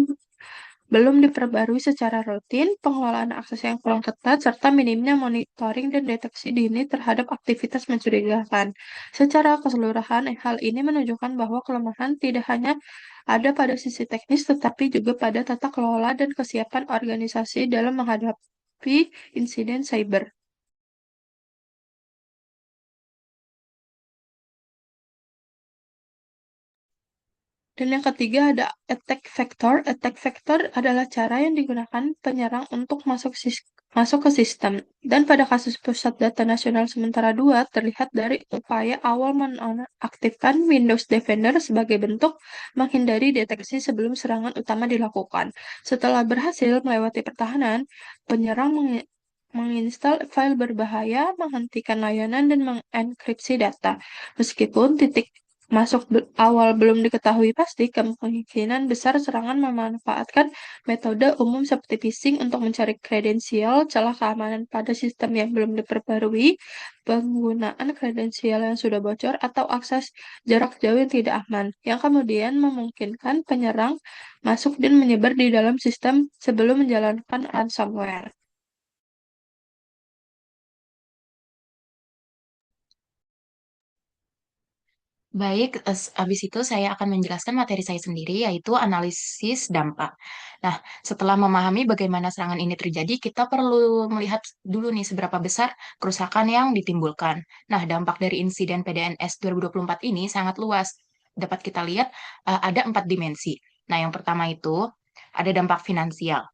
belum diperbarui secara rutin, pengelolaan akses yang kurang ketat, serta minimnya monitoring dan deteksi dini terhadap aktivitas mencurigakan. Secara keseluruhan, hal ini menunjukkan bahwa kelemahan tidak hanya ada pada sisi teknis, tetapi juga pada tata kelola dan kesiapan organisasi dalam menghadapi insiden cyber. Dan yang ketiga ada attack vector. Attack vector adalah cara yang digunakan penyerang untuk masuk ke sistem. Dan pada kasus Pusat Data Nasional sementara 2 terlihat dari upaya awal menonaktifkan Windows Defender sebagai bentuk menghindari deteksi sebelum serangan utama dilakukan. Setelah berhasil melewati pertahanan, penyerang menginstal file berbahaya, menghentikan layanan, dan mengenkripsi data. Meskipun titik masuk awal belum diketahui pasti, kemungkinan besar serangan memanfaatkan metode umum seperti phishing untuk mencari kredensial, celah keamanan pada sistem yang belum diperbarui, penggunaan kredensial yang sudah bocor, atau akses jarak jauh yang tidak aman, yang kemudian memungkinkan penyerang masuk dan menyebar di dalam sistem sebelum menjalankan ransomware. Baik, habis itu saya akan menjelaskan materi saya sendiri, yaitu analisis dampak. Nah, setelah memahami bagaimana serangan ini terjadi, kita perlu melihat dulu nih seberapa besar kerusakan yang ditimbulkan. Nah, dampak dari insiden PDNS 2024 ini sangat luas. Dapat kita lihat ada 4 dimensi. Nah, yang pertama itu ada dampak finansial.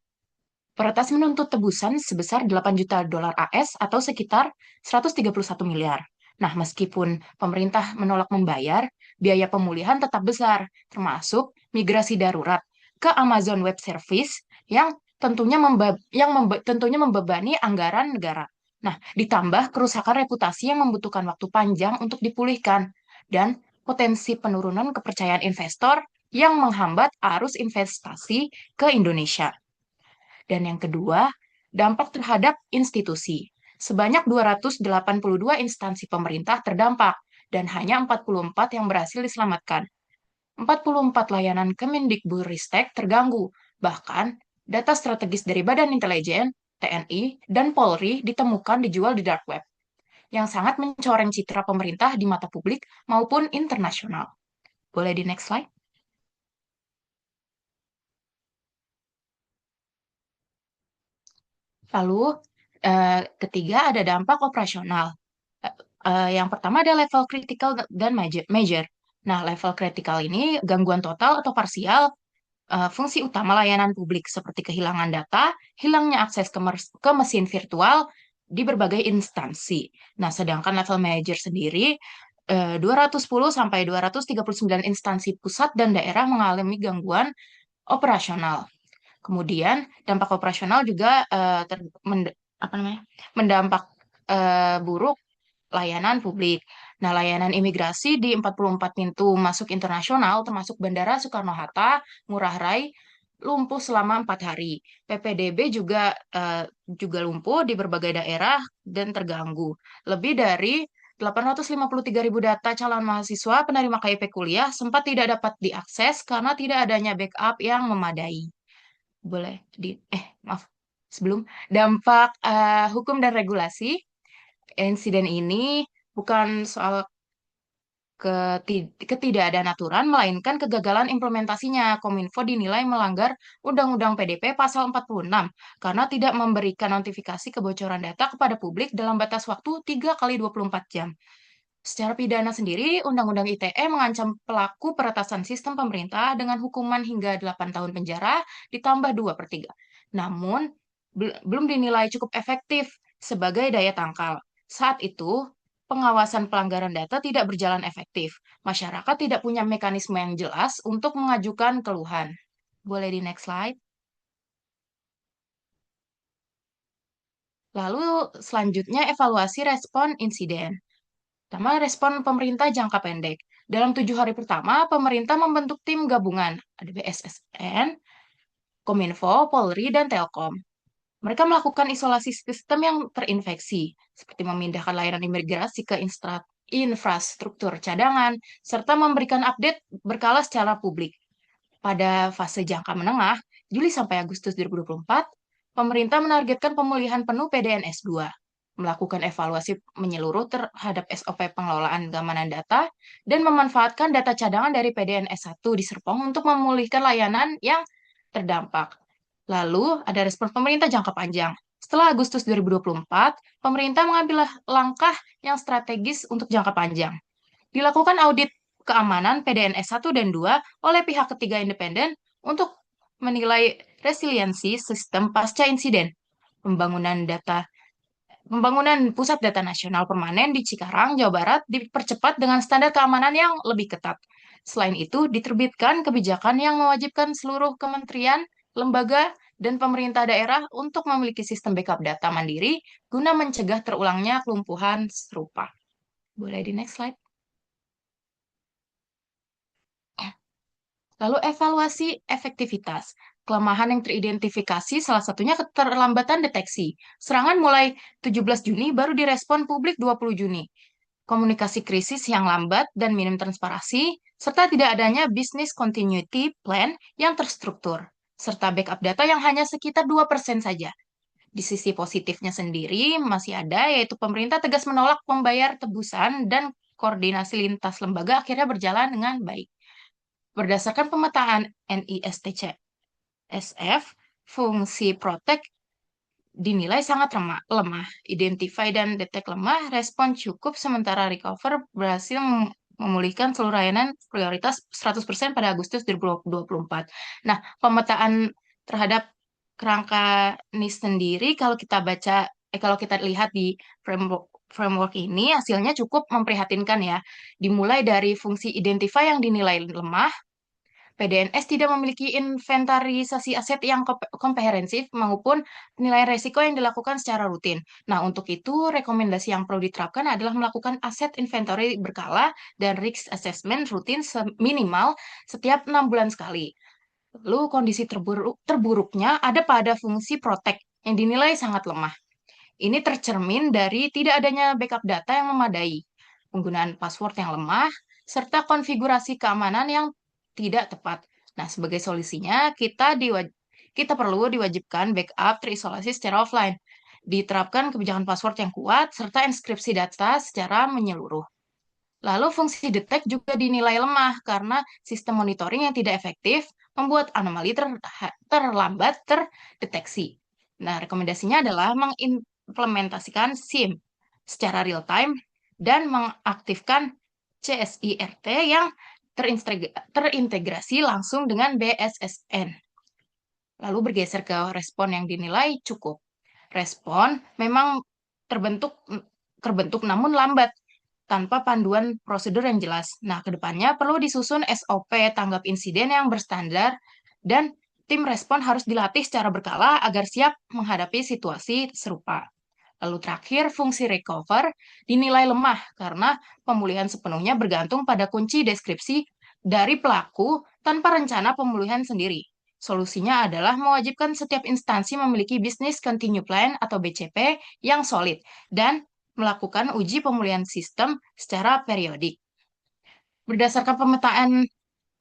Peretas menuntut tebusan sebesar 8 juta dolar AS atau sekitar 131 miliar. Nah, meskipun pemerintah menolak membayar, biaya pemulihan tetap besar, termasuk migrasi darurat ke Amazon Web Service yang tentunya membebani anggaran negara. Nah, ditambah kerusakan reputasi yang membutuhkan waktu panjang untuk dipulihkan dan potensi penurunan kepercayaan investor yang menghambat arus investasi ke Indonesia. Dan yang kedua, dampak terhadap institusi. Sebanyak 282 instansi pemerintah terdampak dan hanya 44 yang berhasil diselamatkan. 44 layanan Kemendikbudristek terganggu, bahkan data strategis dari Badan Intelijen, TNI, dan Polri ditemukan dijual di dark web, yang sangat mencoreng citra pemerintah di mata publik maupun internasional. Boleh di next slide? Lalu, ketiga ada dampak operasional. Yang pertama ada level critical dan major. Nah, level critical ini gangguan total atau parsial fungsi utama layanan publik seperti kehilangan data, hilangnya akses ke mesin virtual di berbagai instansi. Nah, sedangkan level major sendiri 210 sampai 239 instansi pusat dan daerah mengalami gangguan operasional. Kemudian dampak operasional juga mendampak buruk layanan publik. Nah, layanan imigrasi di 44 pintu masuk internasional termasuk Bandara Soekarno-Hatta, Ngurah Rai lumpuh selama 4 hari. PPDB juga lumpuh di berbagai daerah dan terganggu. Lebih dari 853.000 data calon mahasiswa penerima KIP kuliah sempat tidak dapat diakses karena tidak adanya backup yang memadai. Maaf. Sebelum dampak hukum dan regulasi, insiden ini bukan soal ketidakadaan aturan, melainkan kegagalan implementasinya. Kominfo dinilai melanggar Undang-Undang PDP pasal 46 karena tidak memberikan notifikasi kebocoran data kepada publik dalam batas waktu 3 kali 24 jam. Secara pidana sendiri, Undang-Undang ITE mengancam pelaku peretasan sistem pemerintah dengan hukuman hingga 8 tahun penjara ditambah 2/3. Namun, belum dinilai cukup efektif sebagai daya tangkal. Saat itu, pengawasan pelanggaran data tidak berjalan efektif. Masyarakat tidak punya mekanisme yang jelas untuk mengajukan keluhan. Boleh di next slide. Lalu selanjutnya evaluasi respon insiden. Pertama, respon pemerintah jangka pendek. Dalam 7 hari pertama, pemerintah membentuk tim gabungan, ada BSSN, Kominfo, Polri, dan Telkom. Mereka melakukan isolasi sistem yang terinfeksi, seperti memindahkan layanan imigrasi ke infrastruktur cadangan, serta memberikan update berkala secara publik. Pada fase jangka menengah, Juli sampai Agustus 2024, pemerintah menargetkan pemulihan penuh PDNS 2, melakukan evaluasi menyeluruh terhadap SOP pengelolaan keamanan data, dan memanfaatkan data cadangan dari PDNS 1 di Serpong untuk memulihkan layanan yang terdampak. Lalu, ada respon pemerintah jangka panjang. Setelah Agustus 2024, pemerintah mengambil langkah yang strategis untuk jangka panjang. Dilakukan audit keamanan PDNS 1 dan 2 oleh pihak ketiga independen untuk menilai resiliensi sistem pasca insiden. Pembangunan pusat data nasional permanen di Cikarang, Jawa Barat dipercepat dengan standar keamanan yang lebih ketat. Selain itu, diterbitkan kebijakan yang mewajibkan seluruh kementerian, lembaga, dan pemerintah daerah untuk memiliki sistem backup data mandiri guna mencegah terulangnya kelumpuhan serupa. Boleh di next slide. Lalu evaluasi efektivitas. Kelemahan yang teridentifikasi salah satunya keterlambatan deteksi. Serangan mulai 17 Juni baru direspon publik 20 Juni. Komunikasi krisis yang lambat dan minim transparansi, serta tidak adanya business continuity plan yang terstruktur, serta backup data yang hanya sekitar 2% saja. Di sisi positifnya sendiri masih ada, yaitu pemerintah tegas menolak membayar tebusan dan koordinasi lintas lembaga akhirnya berjalan dengan baik. Berdasarkan pemetaan NISTCSF, fungsi Protect dinilai sangat lemah. Identify dan detect lemah, respon cukup, sementara Recover berhasil memulihkan seluruh layanan prioritas 100% pada Agustus 2024. Nah, pemetaan terhadap kerangka NIS sendiri, kalau kita lihat di framework ini, hasilnya cukup memprihatinkan ya. Dimulai dari fungsi Identify yang dinilai lemah, PDNS tidak memiliki inventarisasi aset yang komprehensif maupun penilaian resiko yang dilakukan secara rutin. Nah, untuk itu, rekomendasi yang perlu diterapkan adalah melakukan aset inventory berkala dan risk assessment rutin minimal setiap 6 bulan sekali. Lalu, kondisi terburuknya ada pada fungsi Protect yang dinilai sangat lemah. Ini tercermin dari tidak adanya backup data yang memadai, penggunaan password yang lemah, serta konfigurasi keamanan yang tidak tepat. Nah, sebagai solusinya, kita perlu diwajibkan backup terisolasi secara offline, diterapkan kebijakan password yang kuat, serta inskripsi data secara menyeluruh. Lalu fungsi detect juga dinilai lemah karena sistem monitoring yang tidak efektif membuat anomali terlambat terdeteksi. Nah, rekomendasinya adalah mengimplementasikan SIEM secara real-time dan mengaktifkan CSIRT yang terintegrasi langsung dengan BSSN. Lalu bergeser ke respon yang dinilai cukup. Respon memang terbentuk namun lambat tanpa panduan prosedur yang jelas. Nah, kedepannya perlu disusun SOP tanggap insiden yang berstandar dan tim respon harus dilatih secara berkala agar siap menghadapi situasi serupa. Lalu terakhir, fungsi recover dinilai lemah karena pemulihan sepenuhnya bergantung pada kunci deskripsi dari pelaku tanpa rencana pemulihan sendiri. Solusinya adalah mewajibkan setiap instansi memiliki Business Continue Plan atau BCP yang solid dan melakukan uji pemulihan sistem secara periodik. Berdasarkan pemetaan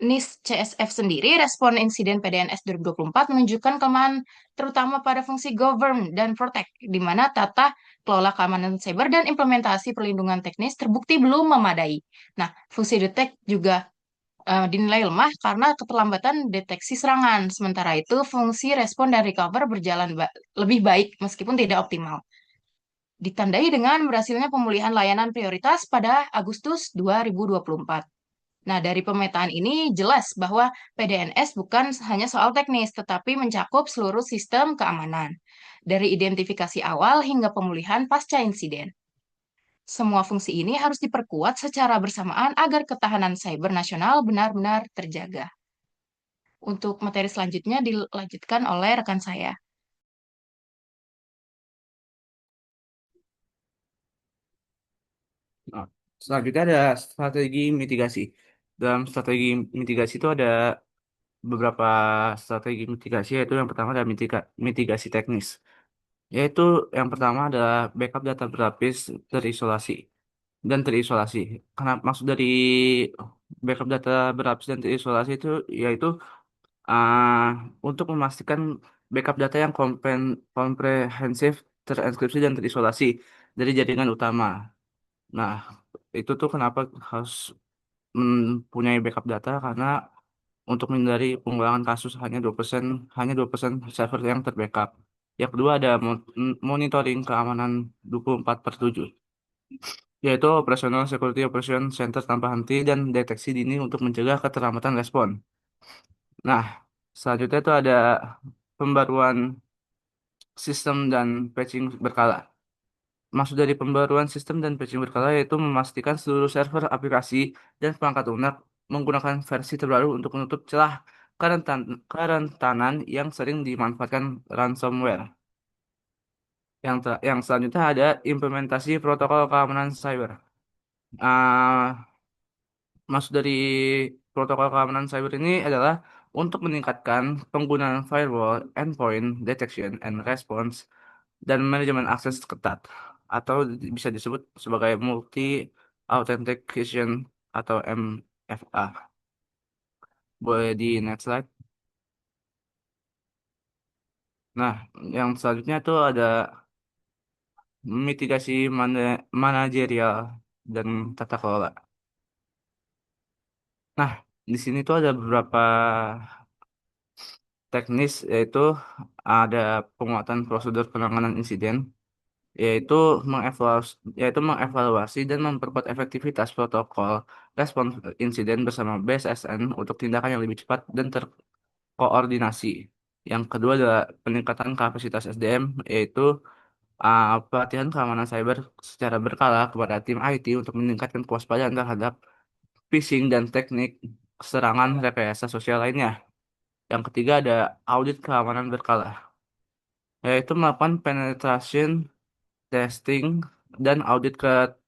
NIS CSF sendiri, respon insiden PDNS 2024 menunjukkan kelemahan terutama pada fungsi govern dan protect, di mana tata kelola keamanan cyber dan implementasi perlindungan teknis terbukti belum memadai. Nah, fungsi detect juga dinilai lemah karena keterlambatan deteksi serangan. Sementara itu, fungsi respon dan recover berjalan lebih baik meskipun tidak optimal. Ditandai dengan berhasilnya pemulihan layanan prioritas pada Agustus 2024. Nah, dari pemetaan ini jelas bahwa PDNS bukan hanya soal teknis, tetapi mencakup seluruh sistem keamanan, dari identifikasi awal hingga pemulihan pasca insiden. Semua fungsi ini harus diperkuat secara bersamaan agar ketahanan cyber nasional benar-benar terjaga. Untuk materi selanjutnya dilanjutkan oleh rekan saya. Nah, selanjutnya ada strategi mitigasi. Dalam strategi mitigasi itu ada beberapa strategi mitigasi, yaitu yang pertama adalah mitigasi teknis. Yaitu yang pertama adalah backup data berlapis terisolasi dan terisolasi. Karena maksud dari backup data berlapis dan terisolasi itu yaitu ah, untuk memastikan backup data yang komprehensif, terenkripsi dan terisolasi dari jaringan utama. Nah, itu tuh kenapa harus mempunyai backup data karena untuk menghindari pengulangan kasus hanya 2% server yang terbackup. Yang kedua ada monitoring keamanan 24/7, yaitu Operational Security Operation Center tanpa henti dan deteksi dini untuk mencegah keterlambatan respon. Nah, selanjutnya itu ada pembaruan sistem dan patching berkala. Maksud dari pembaruan sistem dan patching berkala yaitu memastikan seluruh server, aplikasi, dan perangkat lunak menggunakan versi terbaru untuk menutup celah kerentanan yang sering dimanfaatkan ransomware. Yang selanjutnya ada implementasi protokol keamanan cyber. Ah, maksud dari protokol keamanan cyber ini adalah untuk meningkatkan penggunaan firewall, endpoint detection and response, dan manajemen akses ketat, atau bisa disebut sebagai multi authentication atau MFA. Boleh di next slide. Nah, yang selanjutnya itu ada mitigasi manajerial dan tata kelola. Nah, di sini tuh ada beberapa teknis, yaitu ada penguatan prosedur penanganan insiden, yaitu mengevaluasi dan memperkuat efektivitas protokol respon insiden bersama BSSN untuk tindakan yang lebih cepat dan terkoordinasi. Yang kedua adalah peningkatan kapasitas SDM, yaitu pelatihan keamanan cyber secara berkala kepada tim IT untuk meningkatkan kewaspadaan terhadap phishing dan teknik serangan rekayasa sosial lainnya. Yang ketiga ada audit keamanan berkala, yaitu melakukan penetration testing dan audit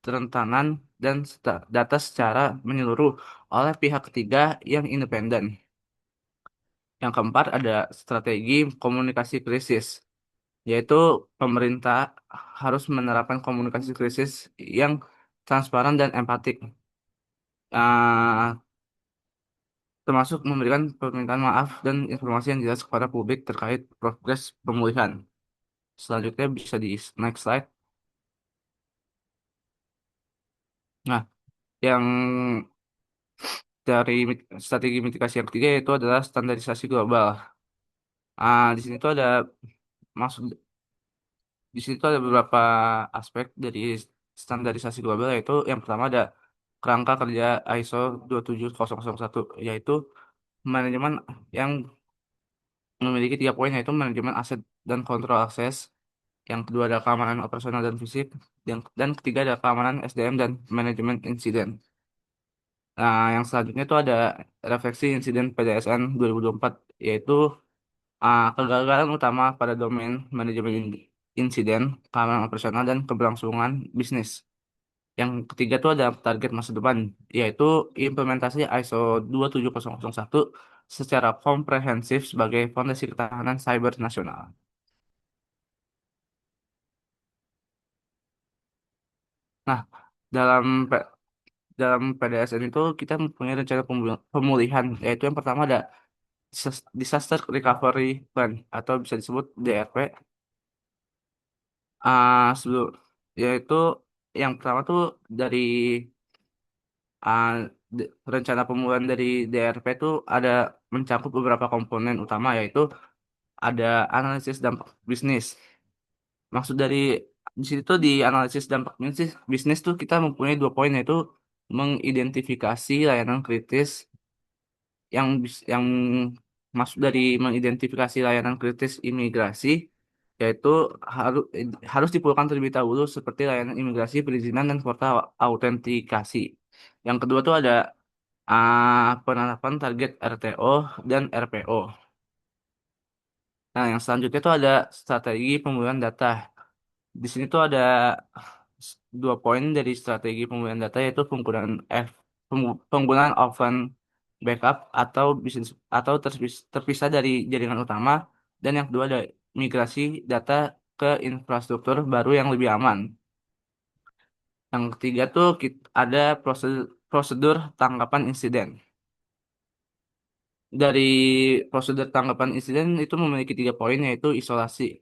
kerentanan dan data secara menyeluruh oleh pihak ketiga yang independen. Yang keempat ada strategi komunikasi krisis, yaitu pemerintah harus menerapkan komunikasi krisis yang transparan dan empatik, ah, termasuk memberikan permintaan maaf dan informasi yang jelas kepada publik terkait progres pemulihan. Selanjutnya bisa di next slide. Nah, yang dari strategi mitigasi yang ketiga itu adalah standarisasi global. Di sini tuh ada maksud di situ ada beberapa aspek dari standarisasi global, yaitu yang pertama ada kerangka kerja ISO 27001, yaitu manajemen yang memiliki 3 poin, yaitu manajemen aset dan kontrol akses. Yang kedua ada keamanan operasional dan fisik. Dan ketiga ada keamanan SDM dan manajemen insiden. Nah, yang selanjutnya itu ada refleksi insiden PDSN 2024, yaitu kegagalan utama pada domain manajemen insiden, keamanan operasional, dan keberlangsungan bisnis. Yang ketiga itu ada target masa depan, yaitu implementasi ISO 27001 secara komprehensif sebagai fondasi ketahanan cyber nasional. Nah, dalam dalam PDSN itu kita mempunyai rencana pemulihan, yaitu yang pertama ada Disaster Recovery Plan atau bisa disebut DRP. Sebelum yaitu yang pertama tuh dari ah, rencana pemulihan dari DRP itu ada mencakup beberapa komponen utama, yaitu ada analisis dampak bisnis. Maksud dari di situ tuh di analisis dampak bisnis tuh kita mempunyai 2 poin, yaitu mengidentifikasi layanan kritis yang masuk dari mengidentifikasi layanan kritis imigrasi, yaitu harus harus dipulihkan terlebih dahulu seperti layanan imigrasi, perizinan, dan portal autentikasi. Yang kedua tuh ada penerapan target RTO dan RPO. Nah, yang selanjutnya tuh ada strategi pemulihan data. Di sini tuh ada 2 poin dari strategi pemulihan data, yaitu penggunaan offline backup atau bisnis atau terpisah dari jaringan utama, dan yang kedua ada migrasi data ke infrastruktur baru yang lebih aman. Yang ketiga tuh ada prosedur tanggapan insiden. Dari prosedur tanggapan insiden itu memiliki 3 poin, yaitu isolasi.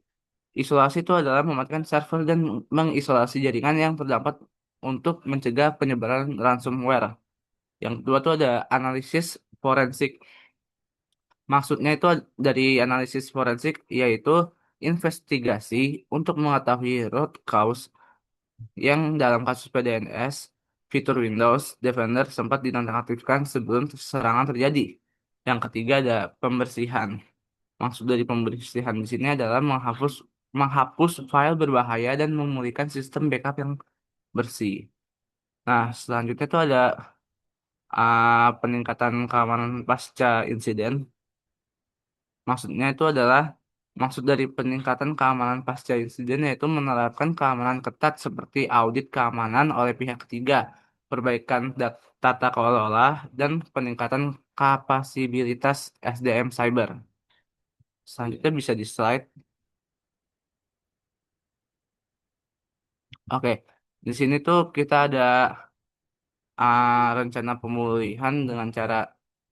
Isolasi itu adalah mematikan server dan mengisolasi jaringan yang terdampak untuk mencegah penyebaran ransomware. Yang kedua itu ada analisis forensik. Maksudnya itu dari analisis forensik, yaitu investigasi untuk mengetahui root cause yang dalam kasus PDNS, fitur Windows Defender sempat dinonaktifkan sebelum serangan terjadi. Yang ketiga ada pembersihan. Maksud dari pembersihan di sini adalah menghapus file berbahaya dan memulihkan sistem backup yang bersih. Nah, selanjutnya itu ada peningkatan keamanan pasca insiden. Maksudnya itu adalah maksud dari peningkatan keamanan pasca insiden, yaitu menerapkan keamanan ketat seperti audit keamanan oleh pihak ketiga, perbaikan tata kelola, dan peningkatan kapasibilitas SDM cyber. Selanjutnya bisa di slide. Oke, di sini tuh kita ada rencana pemulihan dengan cara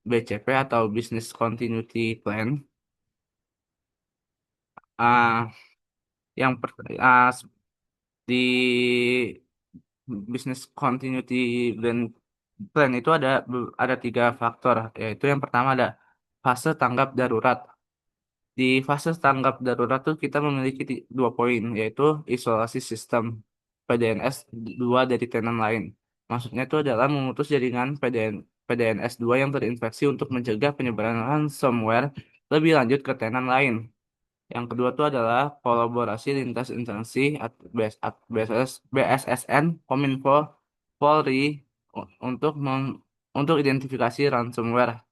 BCP atau Business Continuity Plan. Ah, yang per, ah, s- di Business Continuity Plan itu ada 3 faktor, yaitu yang pertama ada fase tanggap darurat. Di fase tanggap darurat tuh kita memiliki 2 poin, yaitu isolasi sistem PDNS 2 dari tenan lain. Maksudnya itu adalah memutus jaringan PDNS 2 yang terinfeksi untuk mencegah penyebaran ransomware lebih lanjut ke tenan lain. Yang kedua itu adalah kolaborasi lintas instansi BSSN, Kominfo, Polri untuk identifikasi ransomware.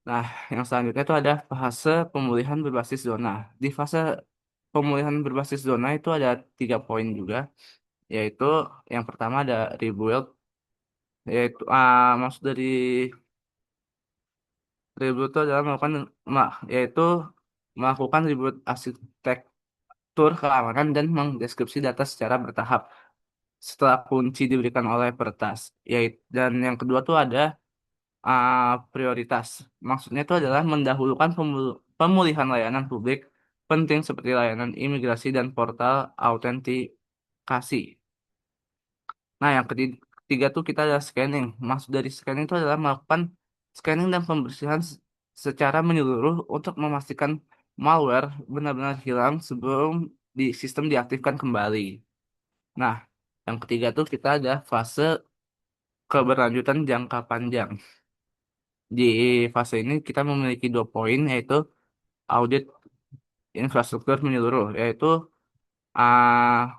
Nah, yang selanjutnya itu ada fase pemulihan berbasis zona. Di fase pemulihan berbasis zona itu ada 3 poin juga, yaitu yang pertama ada rebuild, yaitu maksud dari rebuild itu adalah yaitu melakukan rebuild arsitektur keamanan dan mendeskripsi data secara bertahap setelah kunci diberikan oleh peretas. Dan yang kedua tuh ada prioritas. Maksudnya itu adalah mendahulukan pemulihan layanan publik penting seperti layanan imigrasi dan portal autentikasi. Nah, yang ketiga tuh kita ada scanning. Maksud dari scanning itu adalah melakukan scanning dan pembersihan secara menyeluruh untuk memastikan malware benar-benar hilang sebelum sistem diaktifkan kembali. Nah, Yang ketiga tuh kita ada fase keberlanjutan jangka panjang. Di fase ini kita memiliki 2 poin, yaitu audit infrastruktur menyeluruh, yaitu ah,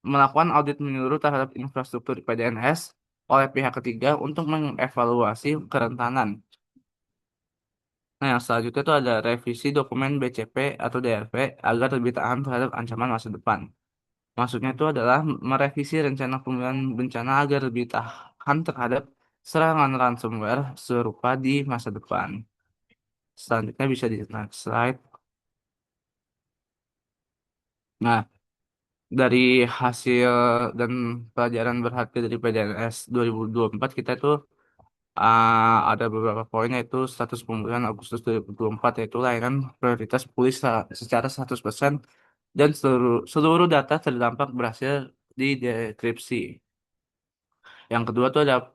melakukan audit menyeluruh terhadap infrastruktur PDNS oleh pihak ketiga untuk mengevaluasi kerentanan. Nah, yang selanjutnya itu ada revisi dokumen BCP atau DRP agar lebih tahan terhadap ancaman masa depan. Maksudnya itu adalah merevisi rencana pemulihan bencana agar lebih tahan terhadap serangan ransomware serupa di masa depan. Selanjutnya bisa di next slide. Nah, dari hasil dan pelajaran berharga dari PDNS 2024 kita tuh ada beberapa poin, yaitu status pemulihan Agustus 2024, yaitu layanan prioritas pulih secara 100% dan seluruh seluruh data terdampak berhasil didekripsi. Yang kedua tuh ada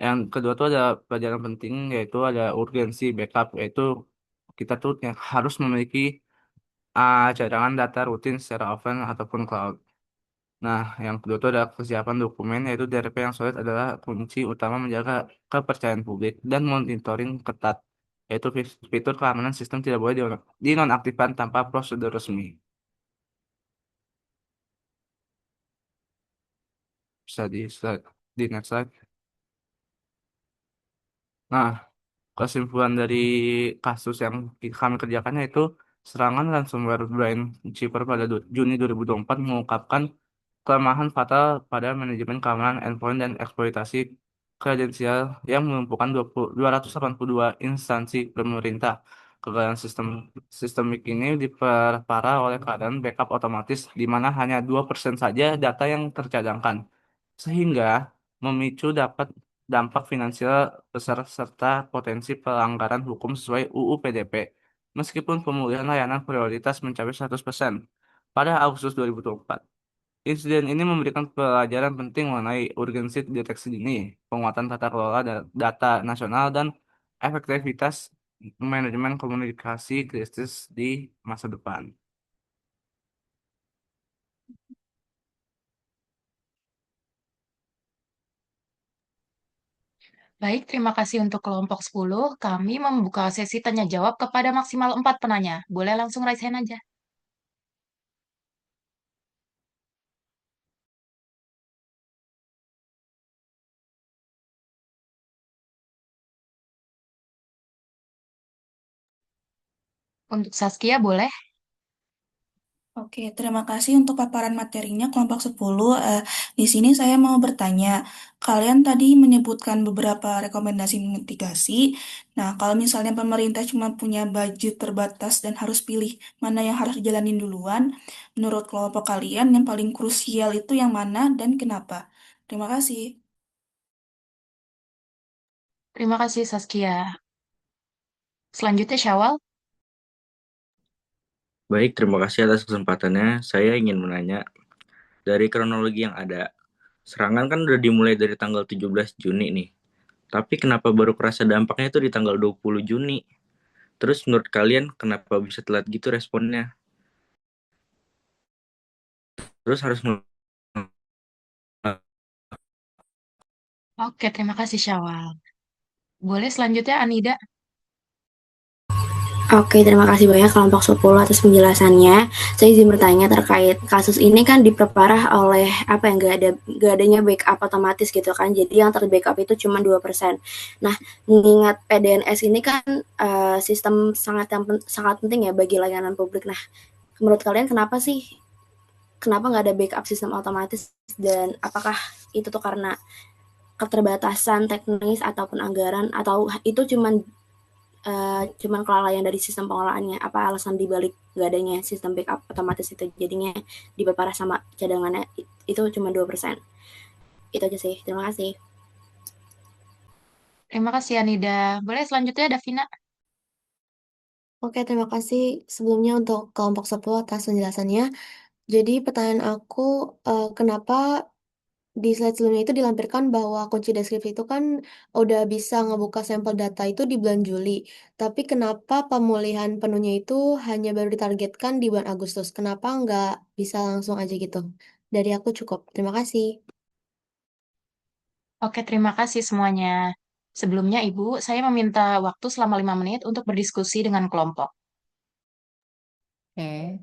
yang kedua tuh ada pelajaran penting, yaitu ada urgensi backup, yaitu kita tuh yang harus memiliki cadangan data rutin secara offline ataupun cloud. Nah, yang kedua itu ada kesiapan dokumen, yaitu DRP yang solid adalah kunci utama menjaga kepercayaan publik dan monitoring ketat, yaitu fitur keamanan sistem tidak boleh dinonaktifkan tanpa prosedur resmi. Bisa di next slide. Nah, kesimpulan dari kasus yang kami kerjakan yaitu serangan ransomware Brian Chipper pada Juni 2024 mengungkapkan kelemahan fatal pada manajemen keamanan endpoint dan eksploitasi kredensial yang melumpuhkan 282 instansi pemerintah. Kegagalan sistemik ini diperparah oleh keadaan backup otomatis di mana hanya 2% saja data yang tercadangkan, sehingga memicu dampak finansial besar serta potensi pelanggaran hukum sesuai UU PDP. Meskipun pemulihan layanan prioritas mencapai 100% pada Agustus 2024. Insiden ini memberikan pelajaran penting mengenai urgensi deteksi dini, penguatan tata kelola data nasional, dan efektivitas manajemen komunikasi krisis di masa depan. Baik, terima kasih untuk kelompok 10. Kami membuka sesi tanya jawab kepada maksimal 4 penanya. Boleh langsung raise hand aja. Untuk Saskia boleh. Oke, terima kasih untuk paparan materinya kelompok 10. Di sini saya mau bertanya, kalian tadi menyebutkan beberapa rekomendasi mitigasi. Nah, kalau misalnya pemerintah cuma punya budget terbatas dan harus pilih mana yang harus dijalanin duluan, menurut kelompok kalian yang paling krusial itu yang mana dan kenapa? Terima kasih. Terima kasih Saskia. Selanjutnya Syawal. Baik, terima kasih atas kesempatannya. Saya ingin menanya, dari kronologi yang ada, serangan kan udah dimulai dari tanggal 17 Juni nih. Tapi kenapa baru kerasa dampaknya itu di tanggal 20 Juni? Terus menurut kalian kenapa bisa telat gitu responnya? Terus harus Oke, terima kasih Syawal. Boleh selanjutnya Anida. Oke, terima kasih banyak kelompok 10 atas penjelasannya. Saya izin bertanya terkait kasus ini kan diperparah oleh apa yang gak adanya backup otomatis gitu kan. Jadi yang terbackup itu cuma 2%. Nah, mengingat PDNS ini kan sistem sangat penting ya bagi layanan publik. Nah, menurut kalian kenapa nggak ada backup sistem otomatis, dan apakah itu tuh karena keterbatasan teknis ataupun anggaran, atau itu cuman kelalaian dari sistem pengelolaannya? Apa alasan dibalik gak adanya sistem backup otomatis itu jadinya diperparah sama cadangannya itu cuma 2%? Itu aja sih, terima kasih. Terima kasih Anida. Boleh selanjutnya Davina. Oke, terima kasih sebelumnya untuk kelompok 10 atas penjelasannya. Jadi pertanyaan aku, kenapa di slide sebelumnya itu dilampirkan bahwa kunci deskripsi itu kan udah bisa ngebuka sampel data itu di bulan Juli. Tapi kenapa pemulihan penuhnya itu hanya baru ditargetkan di bulan Agustus? Kenapa nggak bisa langsung aja gitu? Dari aku cukup. Terima kasih. Oke, terima kasih semuanya. Sebelumnya, Ibu, saya meminta waktu selama 5 menit untuk berdiskusi dengan kelompok. Oke.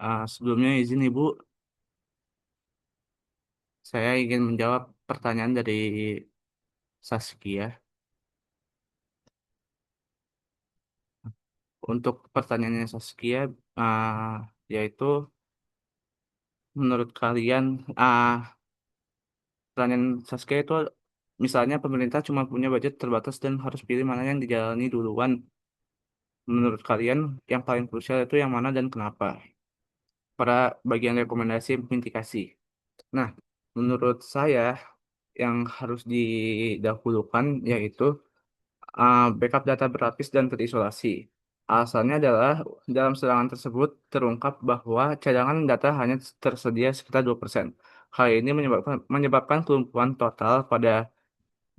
Sebelumnya izin Ibu, saya ingin menjawab pertanyaan dari Saskia. Untuk pertanyaannya Saskia, yaitu menurut kalian, pertanyaan Saskia itu misalnya pemerintah cuma punya budget terbatas dan harus pilih mana yang dijalani duluan. Menurut kalian, yang paling krusial itu yang mana dan kenapa? Pada bagian rekomendasi mitigasi. Nah, menurut saya yang harus didahulukan yaitu backup data berlapis dan terisolasi. Alasannya adalah dalam serangan tersebut terungkap bahwa cadangan data hanya tersedia sekitar 2%. Hal ini menyebabkan kelumpuhan total pada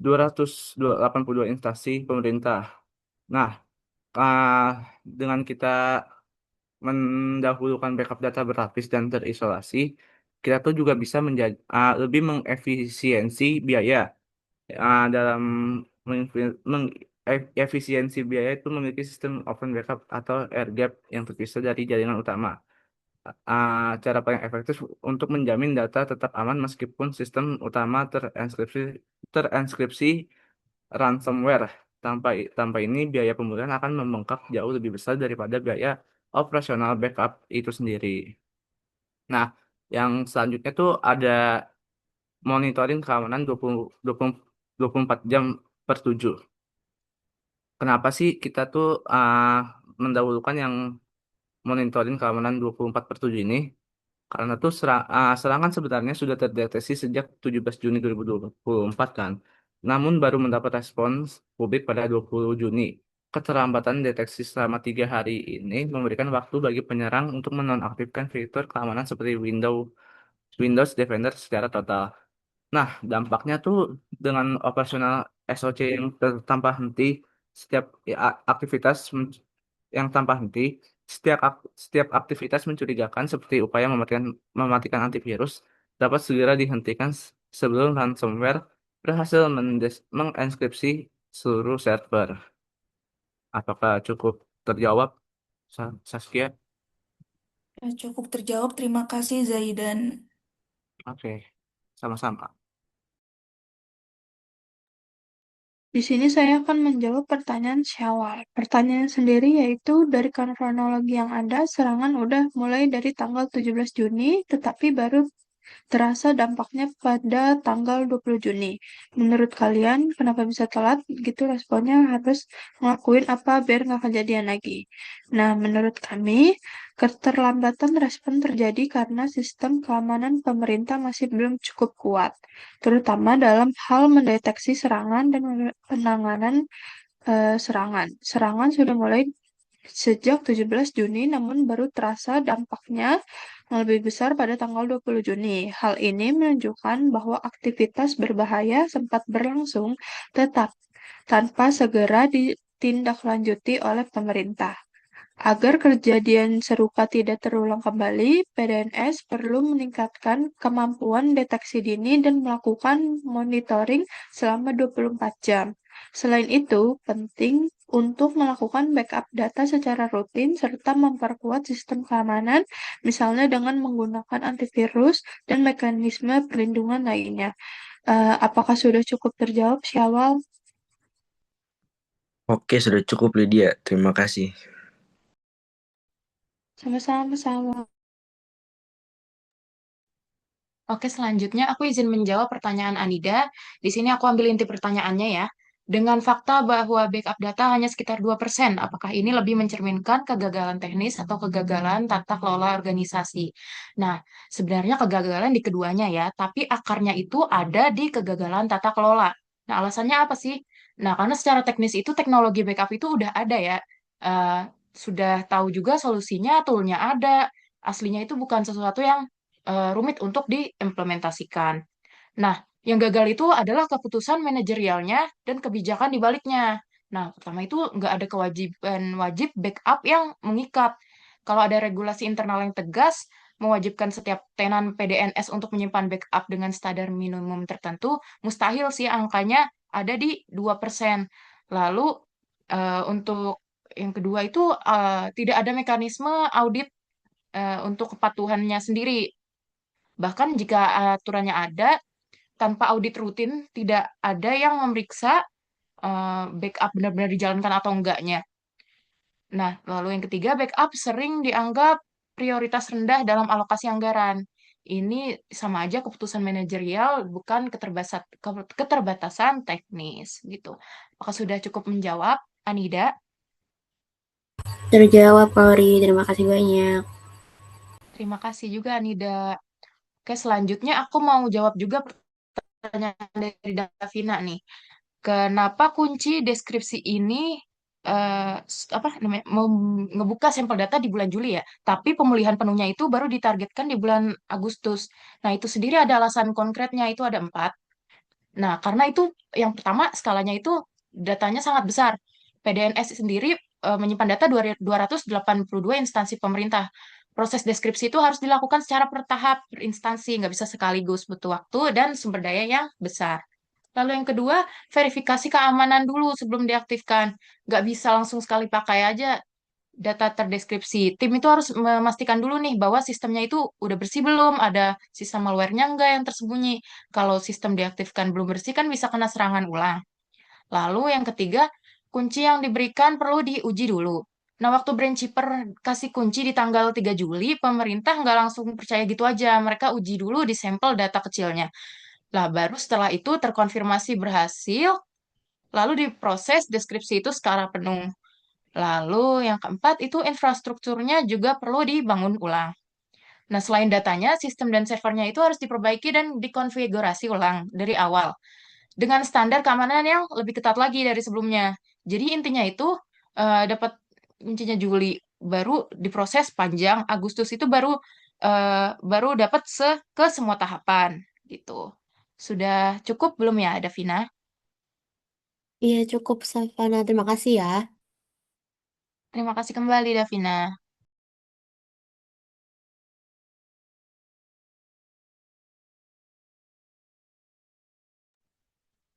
282 instansi pemerintah. Nah, ah, dengan kita mendahulukan backup data berlapis dan terisolasi, kita tuh juga bisa menjadi lebih mengefisiensi biaya dalam efisiensi biaya itu memiliki sistem open backup atau air gap yang terpisah dari jaringan utama. Cara paling efektif untuk menjamin data tetap aman meskipun sistem utama terenskripsi ransomware. Tanpa ini biaya pemulihan akan membengkak jauh lebih besar daripada biaya operasional backup itu sendiri. Nah, yang selanjutnya tuh ada monitoring keamanan 24 jam per 7. Kenapa sih kita tuh mendahulukan yang monitoring keamanan 24/7 ini? Karena tuh serangan sebenarnya sudah terdeteksi sejak 17 Juni 2024 kan. Namun baru mendapat respons publik pada 20 Juni. Keterlambatan deteksi selama 3 hari ini memberikan waktu bagi penyerang untuk menonaktifkan fitur keamanan seperti Windows Defender secara total. Nah, dampaknya tuh dengan operasional SOC yang tanpa henti, setiap aktivitas yang tanpa henti, setiap aktivitas mencurigakan seperti upaya mematikan antivirus dapat segera dihentikan sebelum ransomware berhasil mengenskripsi seluruh server. Apakah cukup terjawab, Saskia? Cukup terjawab. Terima kasih, Zaidan. Oke, sama-sama. Di sini saya akan menjawab pertanyaan Syawal. Pertanyaan sendiri yaitu dari kronologi yang ada, serangan udah mulai dari tanggal 17 Juni, tetapi baru terasa dampaknya pada tanggal 20 Juni. Menurut kalian, kenapa bisa telat? Gitu responnya harus ngelakuin apa biar nggak kejadian lagi. Nah, menurut kami, keterlambatan respon terjadi karena sistem keamanan pemerintah masih belum cukup kuat, terutama dalam hal mendeteksi serangan dan penanganan serangan. Serangan sudah mulai sejak 17 Juni, namun baru terasa dampaknya yang lebih besar pada tanggal 20 Juni. Hal ini menunjukkan bahwa aktivitas berbahaya sempat berlangsung tetap tanpa segera ditindaklanjuti oleh pemerintah. Agar kejadian serupa tidak terulang kembali, PDNS perlu meningkatkan kemampuan deteksi dini dan melakukan monitoring selama 24 jam. Selain itu, penting untuk melakukan backup data secara rutin serta memperkuat sistem keamanan, misalnya dengan menggunakan antivirus dan mekanisme perlindungan lainnya. Apakah sudah cukup terjawab, Syawal? Oke, sudah cukup Lydia. Terima kasih. Sama-sama. Oke, selanjutnya aku izin menjawab pertanyaan Anida. Di sini aku ambil inti pertanyaannya ya. Dengan fakta bahwa backup data hanya sekitar 2%, apakah ini lebih mencerminkan kegagalan teknis atau kegagalan tata kelola organisasi? Nah, sebenarnya kegagalan di keduanya ya, tapi akarnya itu ada di kegagalan tata kelola. Nah, alasannya apa sih? Nah, karena secara teknis itu teknologi backup itu udah ada ya. Eh, sudah tahu juga solusinya, toolnya ada. Aslinya itu bukan sesuatu yang rumit untuk diimplementasikan. Nah, yang gagal itu adalah keputusan manajerialnya dan kebijakan di baliknya. Nah, pertama itu nggak ada kewajiban wajib backup yang mengikat. Kalau ada regulasi internal yang tegas, mewajibkan setiap tenan PDNS untuk menyimpan backup dengan standar minimum tertentu, mustahil sih angkanya ada di 2%. Lalu, untuk yang kedua itu tidak ada mekanisme audit untuk kepatuhannya sendiri. Bahkan jika aturannya ada, tanpa audit rutin, tidak ada yang memeriksa backup benar-benar dijalankan atau enggaknya. Nah, lalu yang ketiga, backup sering dianggap prioritas rendah dalam alokasi anggaran. Ini sama aja keputusan manajerial, bukan keterbatasan teknis gitu. Apakah sudah cukup menjawab, Anida? Terjawab, Kori. Terima kasih banyak. Terima kasih juga, Anida. Oke, selanjutnya aku mau jawab juga pertanyaan dari Davina nih. Kenapa kunci deskripsi ini apa namanya ngebuka sampel data di bulan Juli ya, tapi pemulihan penuhnya itu baru ditargetkan di bulan Agustus. Nah, itu sendiri ada alasan konkretnya, itu ada 4. Nah, karena itu yang pertama skalanya itu datanya sangat besar. PDNS sendiri menyimpan data 282 instansi pemerintah. Proses deskripsi itu harus dilakukan secara bertahap, per instansi, nggak bisa sekaligus, butuh waktu dan sumber daya yang besar. Lalu yang kedua, verifikasi keamanan dulu sebelum diaktifkan. Nggak bisa langsung sekali pakai aja data terdeskripsi. Tim itu harus memastikan dulu nih bahwa sistemnya itu udah bersih belum, ada sistem malware-nya enggak yang tersembunyi. Kalau sistem diaktifkan belum bersih kan bisa kena serangan ulang. Lalu yang ketiga, kunci yang diberikan perlu diuji dulu. Nah, waktu Brainkeeper kasih kunci di tanggal 3 Juli, pemerintah nggak langsung percaya gitu aja. Mereka uji dulu di sampel data kecilnya. Lah, baru setelah itu terkonfirmasi berhasil, lalu diproses deskripsi itu secara penuh. Lalu yang keempat itu infrastrukturnya juga perlu dibangun ulang. Nah, selain datanya, sistem dan servernya itu harus diperbaiki dan dikonfigurasi ulang dari awal dengan standar keamanan yang lebih ketat lagi dari sebelumnya. Jadi intinya itu dapat kuncinya Juli, baru diproses panjang, Agustus itu baru dapat ke semua tahapan gitu. Sudah cukup belum ya, Davina? Iya, cukup, Savana. Terima kasih ya. Terima kasih kembali, Davina.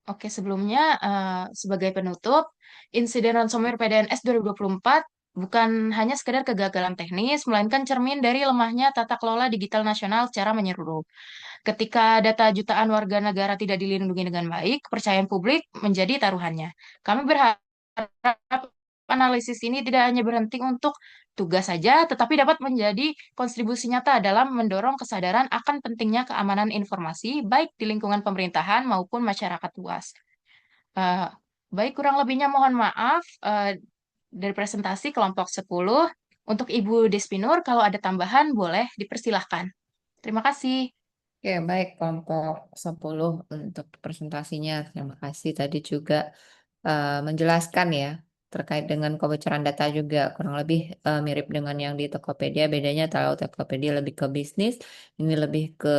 Oke, sebelumnya sebagai penutup, insiden ransomware PDNS 2024 bukan hanya sekedar kegagalan teknis, melainkan cermin dari lemahnya tata kelola digital nasional secara menyeluruh. Ketika data jutaan warga negara tidak dilindungi dengan baik, kepercayaan publik menjadi taruhannya. Kami berharap analisis ini tidak hanya berhenti untuk tugas saja, tetapi dapat menjadi kontribusi nyata dalam mendorong kesadaran akan pentingnya keamanan informasi, baik di lingkungan pemerintahan maupun masyarakat luas. Eh, Baik, kurang lebihnya mohon maaf dari presentasi kelompok 10. Untuk Ibu Despinur, kalau ada tambahan boleh dipersilahkan. Terima kasih. Oke, baik kelompok 10 untuk presentasinya. Terima kasih tadi juga menjelaskan ya terkait dengan kebocoran data juga kurang lebih mirip dengan yang di Tokopedia. Bedanya kalau Tokopedia lebih ke bisnis, ini lebih ke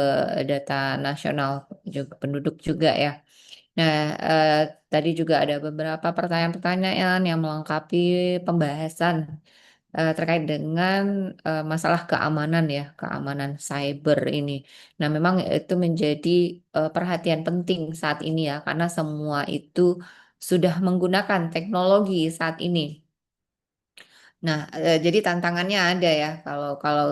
data nasional juga penduduk juga ya. Nah, tadi juga ada beberapa pertanyaan-pertanyaan yang melengkapi pembahasan terkait dengan masalah keamanan ya, keamanan cyber ini. Nah, memang itu menjadi perhatian penting saat ini ya, karena semua itu sudah menggunakan teknologi saat ini. Nah, jadi tantangannya ada ya, kalau kalau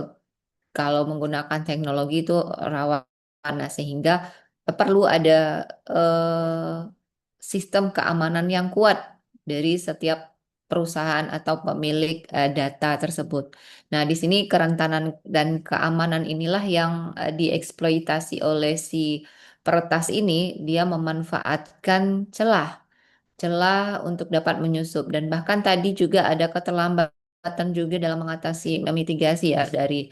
kalau menggunakan teknologi itu rawan. Nah, sehingga perlu ada eh, sistem keamanan yang kuat dari setiap perusahaan atau pemilik data tersebut. Nah, di sini kerentanan dan keamanan inilah yang dieksploitasi oleh si peretas ini. Dia memanfaatkan celah untuk dapat menyusup dan bahkan tadi juga ada keterlambatan juga dalam mengatasi mitigasi ya dari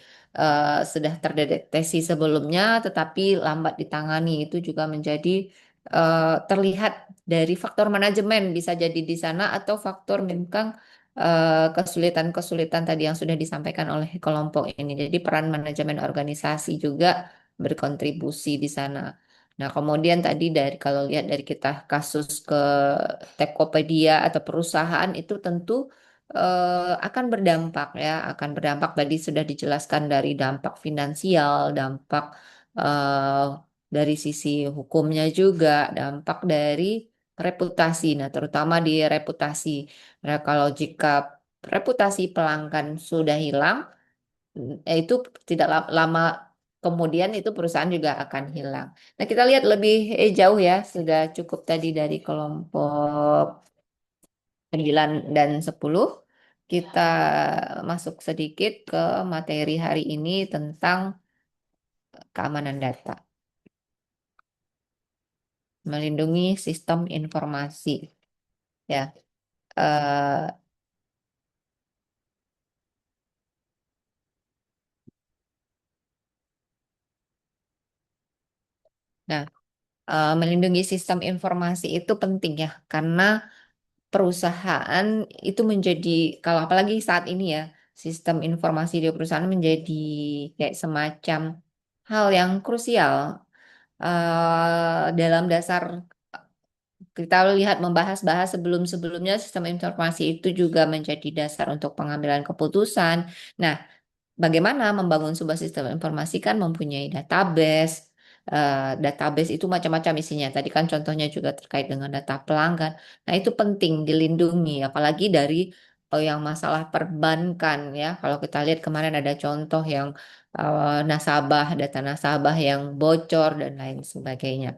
sudah terdeteksi sebelumnya tetapi lambat ditangani itu juga menjadi terlihat dari faktor manajemen bisa jadi di sana atau faktor memang kesulitan-kesulitan tadi yang sudah disampaikan oleh kelompok ini. Jadi peran manajemen organisasi juga berkontribusi di sana. Nah, kemudian tadi dari kalau lihat dari kita kasus ke Tokopedia atau perusahaan itu tentu akan berdampak ya, akan berdampak tadi sudah dijelaskan dari dampak finansial, dampak eh, dari sisi hukumnya juga, dampak dari reputasi. Nah, terutama di reputasi. Nah, kalau jika reputasi pelanggan sudah hilang, itu tidak lama kemudian itu perusahaan juga akan hilang. Nah, kita lihat lebih jauh ya, sudah cukup tadi dari kelompok 9 dan 10. Kita masuk sedikit ke materi hari ini tentang keamanan data, melindungi sistem informasi. Ya, eh, nah, melindungi sistem informasi itu penting ya, karena perusahaan itu menjadi, kalau apalagi saat ini ya, sistem informasi di perusahaan menjadi kayak semacam hal yang krusial dalam dasar kita lihat membahas-bahas sebelum-sebelumnya sistem informasi itu juga menjadi dasar untuk pengambilan keputusan. Nah, bagaimana membangun sebuah sistem informasi kan mempunyai database. Database itu macam-macam isinya. Tadi kan contohnya juga terkait dengan data pelanggan. Nah, itu penting dilindungi, apalagi dari yang masalah perbankan ya. Kalau kita lihat kemarin ada contoh yang nasabah, data nasabah yang bocor dan lain sebagainya.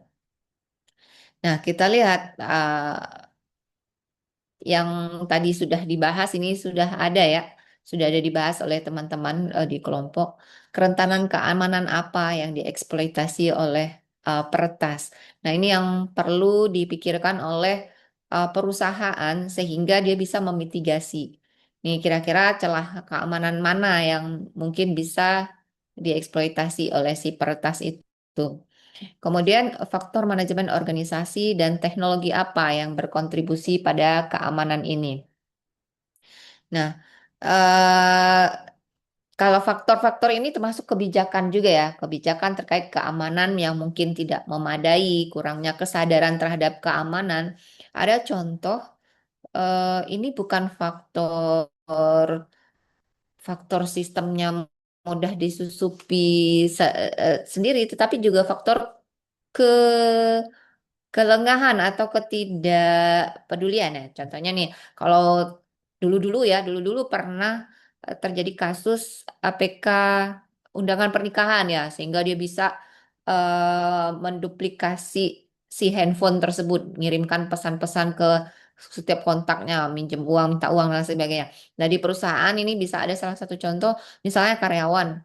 Nah, kita lihat yang tadi sudah dibahas ini sudah ada ya, sudah ada dibahas oleh teman-teman di kelompok. Kerentanan keamanan apa yang dieksploitasi oleh peretas. Nah, ini yang perlu dipikirkan oleh perusahaan sehingga dia bisa memitigasi. Nih, kira-kira celah keamanan mana yang mungkin bisa dieksploitasi oleh si peretas itu. Kemudian faktor manajemen organisasi dan teknologi apa yang berkontribusi pada keamanan ini. Nah, eh, kalau faktor-faktor ini termasuk kebijakan juga ya, kebijakan terkait keamanan yang mungkin tidak memadai, kurangnya kesadaran terhadap keamanan. Ada contoh, ini bukan faktor sistemnya mudah disusupi sendiri, tetapi juga faktor ke kelengahan atau ketidakpedulian ya. Contohnya nih, kalau dulu-dulu pernah terjadi kasus APK undangan pernikahan ya, sehingga dia bisa menduplikasi si handphone tersebut, mengirimkan pesan-pesan ke setiap kontaknya, minjem uang, minta uang dan sebagainya. Nah, di perusahaan ini bisa ada salah satu contoh, misalnya karyawan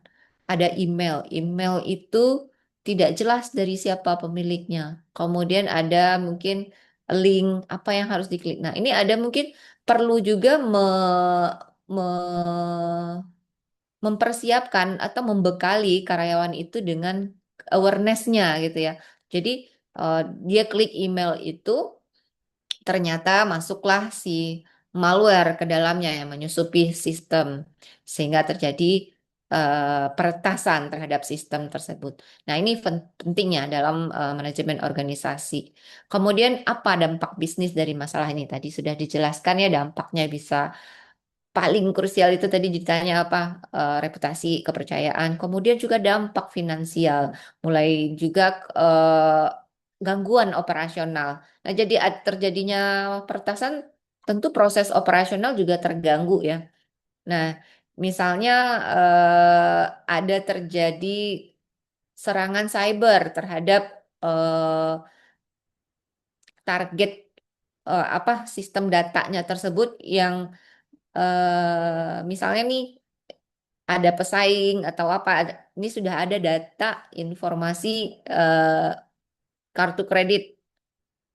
ada email itu tidak jelas dari siapa pemiliknya. Kemudian ada mungkin link apa yang harus diklik. Nah, ini ada mungkin perlu juga mempersiapkan atau membekali karyawan itu dengan awareness-nya gitu ya. Jadi eh, dia klik email itu, ternyata masuklah si malware ke dalamnya yang menyusupi sistem sehingga terjadi peretasan terhadap sistem tersebut. Nah, ini pentingnya dalam manajemen organisasi. Kemudian apa dampak bisnis dari masalah ini? Tadi sudah dijelaskan ya, dampaknya bisa paling krusial itu tadi ditanya apa, reputasi, kepercayaan, kemudian juga dampak finansial, mulai juga gangguan operasional. Nah, jadi terjadinya peretasan tentu proses operasional juga terganggu ya. Nah, misalnya ada terjadi serangan cyber terhadap eh, target apa sistem datanya tersebut yang misalnya nih ada pesaing atau apa, ini sudah ada data informasi eh, kartu kredit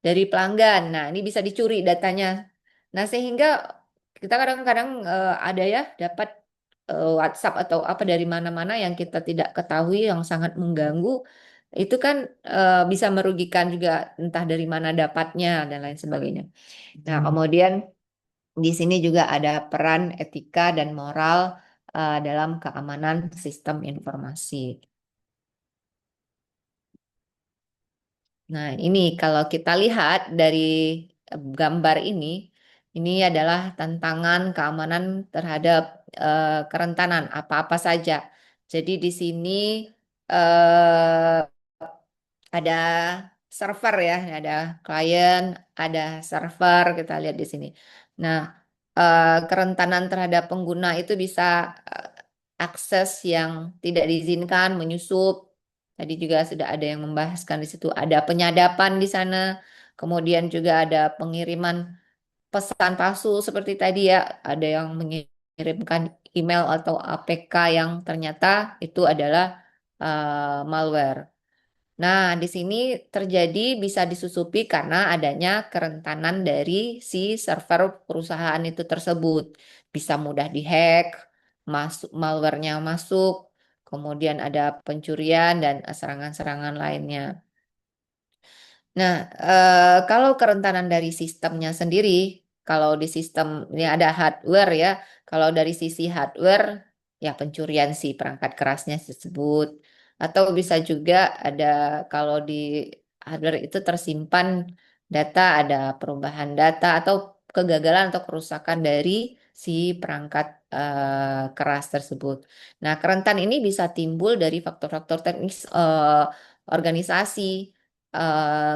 dari pelanggan. Nah, ini bisa dicuri datanya. Nah, sehingga kita kadang-kadang ada ya dapat WhatsApp atau apa dari mana-mana yang kita tidak ketahui yang sangat mengganggu. Itu kan bisa merugikan juga, entah dari mana dapatnya dan lain sebagainya. Nah, kemudian di sini juga ada peran etika dan moral dalam keamanan sistem informasi. Nah, ini kalau kita lihat dari gambar ini adalah tantangan keamanan terhadap kerentanan apa-apa saja. Jadi di sini eh, ada server ya, ada klien, ada server, kita lihat di sini. Nah, kerentanan terhadap pengguna itu bisa akses yang tidak diizinkan, menyusup. Tadi juga sudah ada yang membahaskan di situ. Ada penyadapan di sana, kemudian juga ada pengiriman pesan palsu seperti tadi ya. Ada yang mengirimkan email atau APK yang ternyata itu adalah malware. Nah, di sini terjadi bisa disusupi karena adanya kerentanan dari si server perusahaan itu tersebut. Bisa mudah dihack, masuk malwarenya masuk, kemudian ada pencurian dan serangan-serangan lainnya. Nah, kalau kerentanan dari sistemnya sendiri, kalau di sistem ini ada hardware ya, kalau dari sisi hardware ya pencurian si perangkat kerasnya tersebut, atau bisa juga ada kalau di hardware itu tersimpan data, ada perubahan data atau kegagalan atau kerusakan dari si perangkat keras tersebut. Nah, kerentan ini bisa timbul dari faktor-faktor teknis organisasi.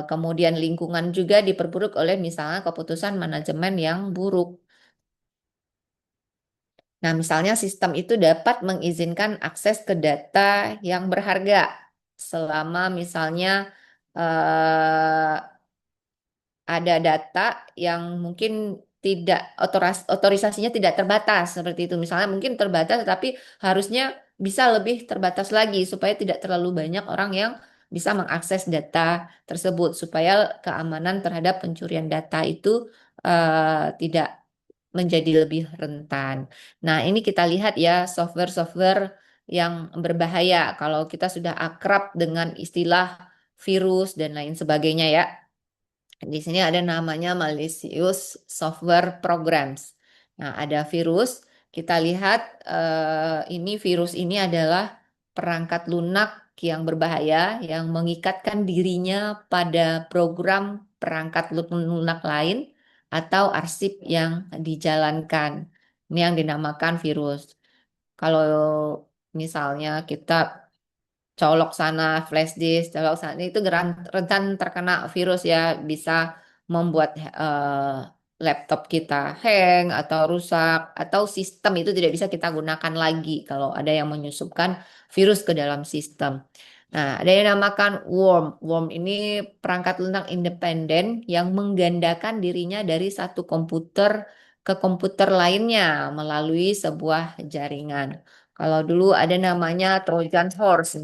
Kemudian lingkungan juga diperburuk oleh misalnya keputusan manajemen yang buruk. Nah, misalnya sistem itu dapat mengizinkan akses ke data yang berharga selama misalnya eh, ada data yang mungkin tidak otorisasinya tidak terbatas seperti itu. Misalnya mungkin terbatas tapi harusnya bisa lebih terbatas lagi supaya tidak terlalu banyak orang yang bisa mengakses data tersebut supaya keamanan terhadap pencurian data itu tidak menjadi lebih rentan. Nah, ini kita lihat ya software-software yang berbahaya kalau kita sudah akrab dengan istilah virus dan lain sebagainya ya. Di sini ada namanya malicious software programs. Nah, ada virus. Kita lihat ini virus ini adalah perangkat lunak yang berbahaya yang mengikatkan dirinya pada program perangkat lunak lain atau arsip yang dijalankan. Ini yang dinamakan virus. Kalau misalnya kita colok sana flash disk, colok sana itu rentan terkena virus ya, bisa membuat laptop kita hang atau rusak atau sistem itu tidak bisa kita gunakan lagi kalau ada yang menyusupkan virus ke dalam sistem. Nah, ada yang dinamakan worm. Worm ini perangkat lunak independen yang menggandakan dirinya dari satu komputer ke komputer lainnya melalui sebuah jaringan. Kalau dulu ada namanya Trojan Horse.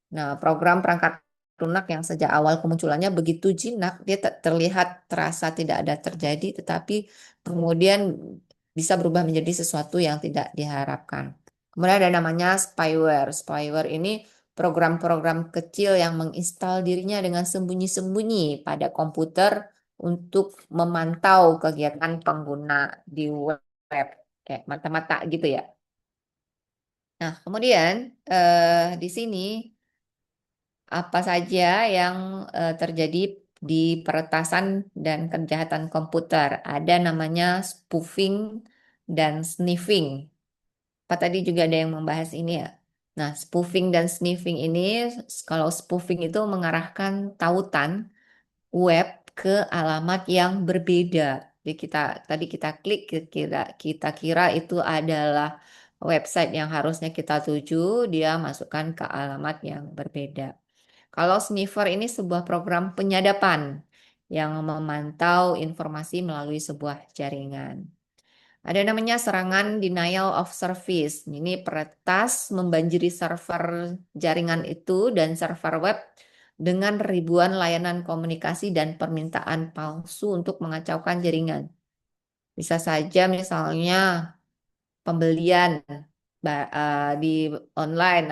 Nah, program perangkat lunak yang sejak awal kemunculannya begitu jinak, dia terlihat terasa tidak ada terjadi, tetapi kemudian bisa berubah menjadi sesuatu yang tidak diharapkan. Kemudian ada namanya spyware. Spyware ini program-program kecil yang menginstal dirinya dengan sembunyi-sembunyi pada komputer untuk memantau kegiatan pengguna di web, kayak mata-mata gitu ya. Nah, kemudian di sini apa saja yang terjadi di peretasan dan kejahatan komputer. Ada namanya spoofing dan sniffing. Pak tadi juga ada yang membahas ini ya. Nah, spoofing dan sniffing ini, kalau spoofing itu mengarahkan tautan web ke alamat yang berbeda. Jadi tadi kita klik, kita kira itu adalah website yang harusnya kita tuju, dia masukkan ke alamat yang berbeda. Kalau sniffer ini sebuah program penyadapan yang memantau informasi melalui sebuah jaringan. Ada namanya serangan denial of service. Ini peretas membanjiri server jaringan itu dan server web dengan ribuan layanan komunikasi dan permintaan palsu untuk mengacaukan jaringan. Bisa saja misalnya pembelian di online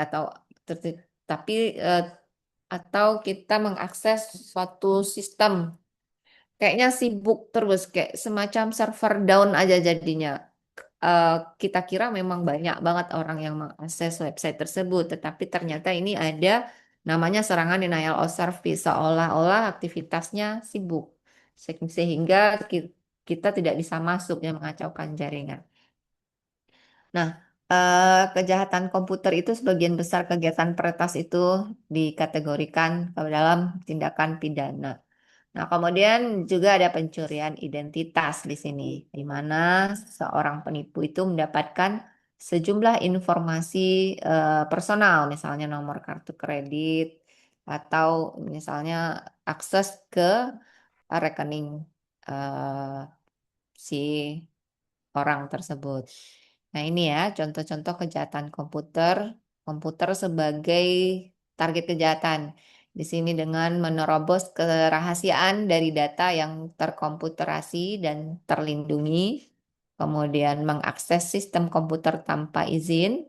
tapi atau kita mengakses suatu sistem kayaknya sibuk terus kayak semacam server down aja jadinya. Kita kira memang banyak banget orang yang mengakses website tersebut, tetapi ternyata ini ada namanya serangan denial of service, seolah-olah aktivitasnya sibuk sehingga kita tidak bisa masuk yang mengacaukan jaringan. Nah, kejahatan komputer itu sebagian besar kegiatan peretas itu dikategorikan ke dalam tindakan pidana. Nah, kemudian juga ada pencurian identitas di sini, di mana seorang penipu itu mendapatkan sejumlah informasi personal, misalnya nomor kartu kredit atau misalnya akses ke rekening eh, si orang tersebut. Nah, ini ya contoh-contoh kejahatan komputer, komputer sebagai target kejahatan. Di sini dengan menerobos kerahasiaan dari data yang terkomputerasi dan terlindungi, kemudian mengakses sistem komputer tanpa izin,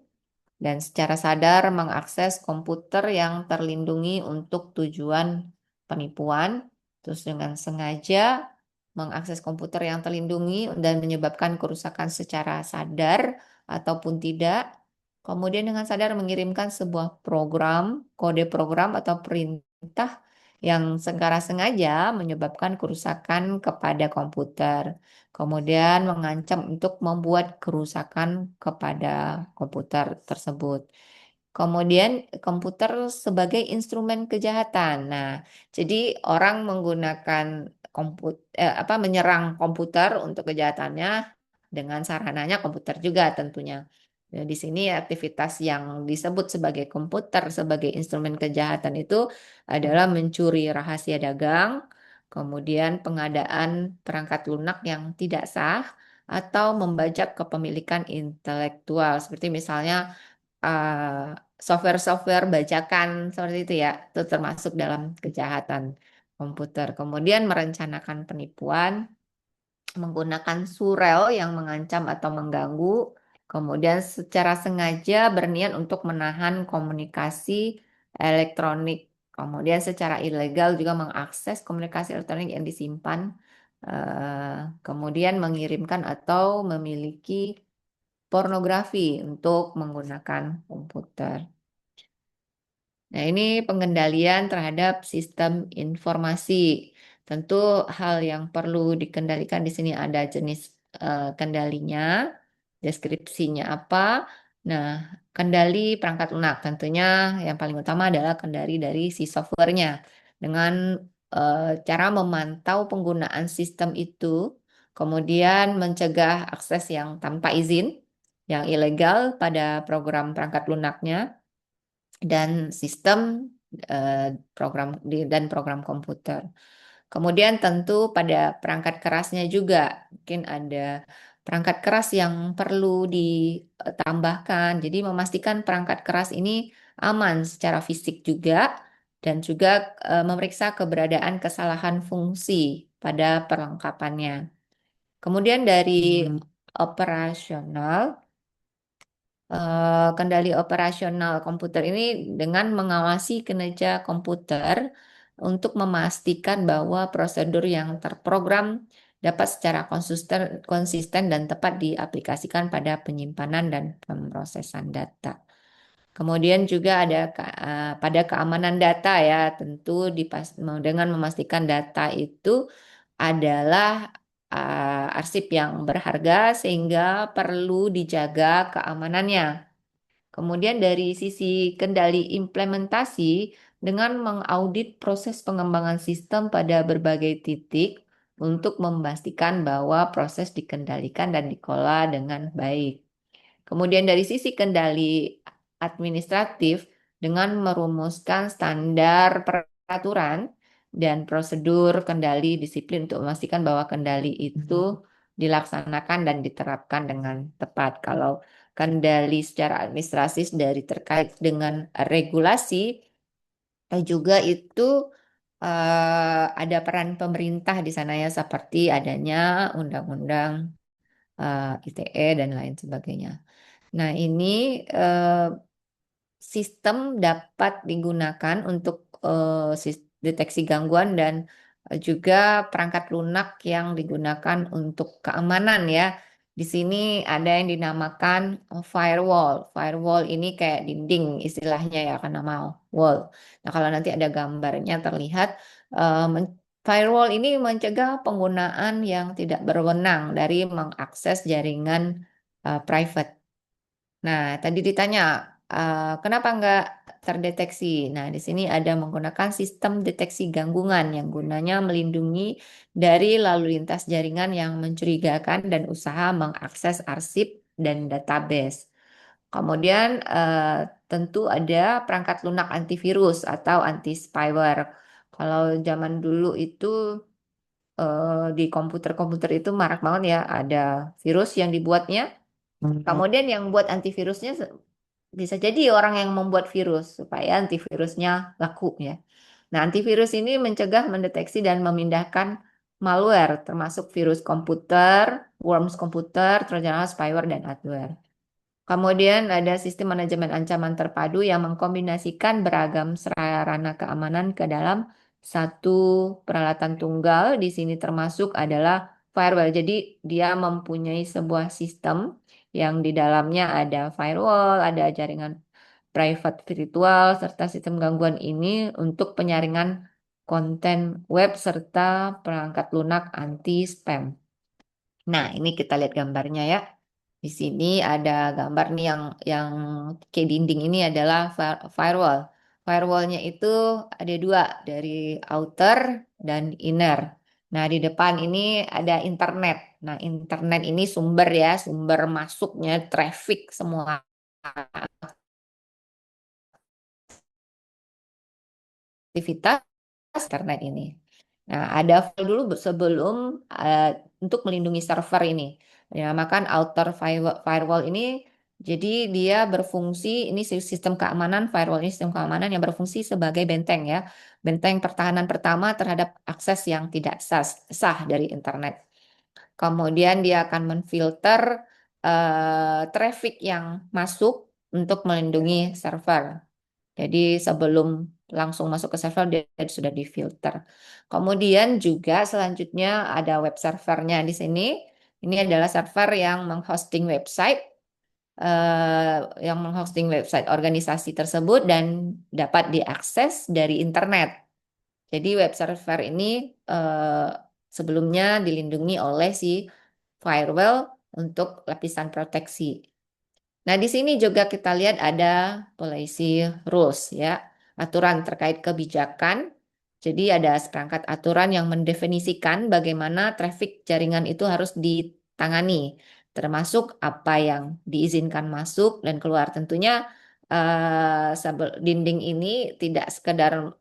dan secara sadar mengakses komputer yang terlindungi untuk tujuan penipuan, terus dengan sengaja mengakses komputer yang terlindungi dan menyebabkan kerusakan secara sadar ataupun tidak, kemudian dengan sadar mengirimkan sebuah program, kode program atau perintah yang secara sengaja menyebabkan kerusakan kepada komputer, kemudian mengancam untuk membuat kerusakan kepada komputer tersebut. Kemudian komputer sebagai instrumen kejahatan. Nah, jadi orang menggunakan menyerang komputer untuk kejahatannya dengan sarananya komputer juga tentunya. Nah, di sini aktivitas yang disebut sebagai komputer sebagai instrumen kejahatan itu adalah mencuri rahasia dagang, kemudian pengadaan perangkat lunak yang tidak sah, atau membajak kepemilikan intelektual seperti misalnya software-software bajakan seperti itu ya, itu termasuk dalam kejahatan komputer. Kemudian merencanakan penipuan menggunakan surel yang mengancam atau mengganggu, kemudian secara sengaja berniat untuk menahan komunikasi elektronik, kemudian secara ilegal juga mengakses komunikasi elektronik yang disimpan, kemudian mengirimkan atau memiliki pornografi untuk menggunakan komputer. Nah, ini pengendalian terhadap sistem informasi. Tentu hal yang perlu dikendalikan di sini ada jenis kendalinya, deskripsinya apa. Nah, kendali perangkat lunak tentunya yang paling utama adalah kendali dari si softwarenya dengan cara memantau penggunaan sistem itu, kemudian mencegah akses yang tanpa izin, yang ilegal pada program perangkat lunaknya dan sistem dan program komputer. Kemudian tentu pada perangkat kerasnya juga mungkin ada perangkat keras yang perlu ditambahkan. Jadi memastikan perangkat keras ini aman secara fisik juga dan juga memeriksa keberadaan kesalahan fungsi pada perlengkapannya. Kemudian dari operasional kendali operasional komputer ini dengan mengawasi kinerja komputer untuk memastikan bahwa prosedur yang terprogram dapat secara konsisten dan tepat diaplikasikan pada penyimpanan dan pemrosesan data. Kemudian juga ada pada keamanan data ya, tentu dengan memastikan data itu adalah arsip yang berharga sehingga perlu dijaga keamanannya. Kemudian dari sisi kendali implementasi dengan mengaudit proses pengembangan sistem pada berbagai titik untuk memastikan bahwa proses dikendalikan dan dikelola dengan baik. Kemudian dari sisi kendali administratif dengan merumuskan standar peraturan dan prosedur kendali disiplin untuk memastikan bahwa kendali itu dilaksanakan dan diterapkan dengan tepat. Kalau kendali secara administratif dari terkait dengan regulasi juga itu ada peran pemerintah di sana ya seperti adanya undang-undang ITE dan lain sebagainya. Nah, ini sistem dapat digunakan untuk deteksi gangguan dan juga perangkat lunak yang digunakan untuk keamanan ya. Di sini ada yang dinamakan firewall. Firewall ini kayak dinding istilahnya ya kan nama wall. Nah, kalau nanti ada gambarnya terlihat firewall ini mencegah penggunaan yang tidak berwenang dari mengakses jaringan private. Nah, tadi ditanya, kenapa nggak terdeteksi? Nah, di sini ada menggunakan sistem deteksi gangguan yang gunanya melindungi dari lalu lintas jaringan yang mencurigakan dan usaha mengakses arsip dan database. Kemudian tentu ada perangkat lunak antivirus atau anti spyware. Kalau zaman dulu itu di komputer-komputer itu marak banget ya, ada virus yang dibuatnya. Kemudian yang buat antivirusnya bisa jadi orang yang membuat virus supaya antivirusnya laku ya. Nah, antivirus ini mencegah, mendeteksi, dan memindahkan malware, termasuk virus komputer, worms komputer, trojan horse, spyware, dan adware. Kemudian ada sistem manajemen ancaman terpadu yang mengkombinasikan beragam sarana keamanan ke dalam satu peralatan tunggal. Di sini termasuk adalah firewall. Jadi dia mempunyai sebuah sistem yang di dalamnya ada firewall, ada jaringan private virtual, serta sistem gangguan ini untuk penyaringan konten web serta perangkat lunak anti spam. Nah, ini kita lihat gambarnya ya. Di sini ada gambar nih yang kayak dinding ini adalah firewall. Firewallnya itu ada dua, dari outer dan inner. Nah, di depan ini ada internet. Nah, internet ini sumber ya, sumber masuknya traffic semua aktivitas internet ini. Nah, ada file dulu sebelum untuk melindungi server ini. Dinamakan outer firewall ini. Jadi dia berfungsi, ini sistem keamanan, firewall ini sistem keamanan yang berfungsi sebagai benteng ya. Benteng pertahanan pertama terhadap akses yang tidak sah dari internet. Kemudian dia akan menfilter traffic yang masuk untuk melindungi server. Jadi sebelum langsung masuk ke server dia sudah difilter. Kemudian juga selanjutnya ada web servernya di sini. Ini adalah server yang menghosting website organisasi tersebut dan dapat diakses dari internet. Jadi web server ini sebelumnya dilindungi oleh si firewall untuk lapisan proteksi. Nah, di sini juga kita lihat ada policy rules ya, aturan terkait kebijakan. Jadi ada seperangkat aturan yang mendefinisikan bagaimana traffic jaringan itu harus ditangani, termasuk apa yang diizinkan masuk dan keluar. Tentunya dinding ini tidak sekedar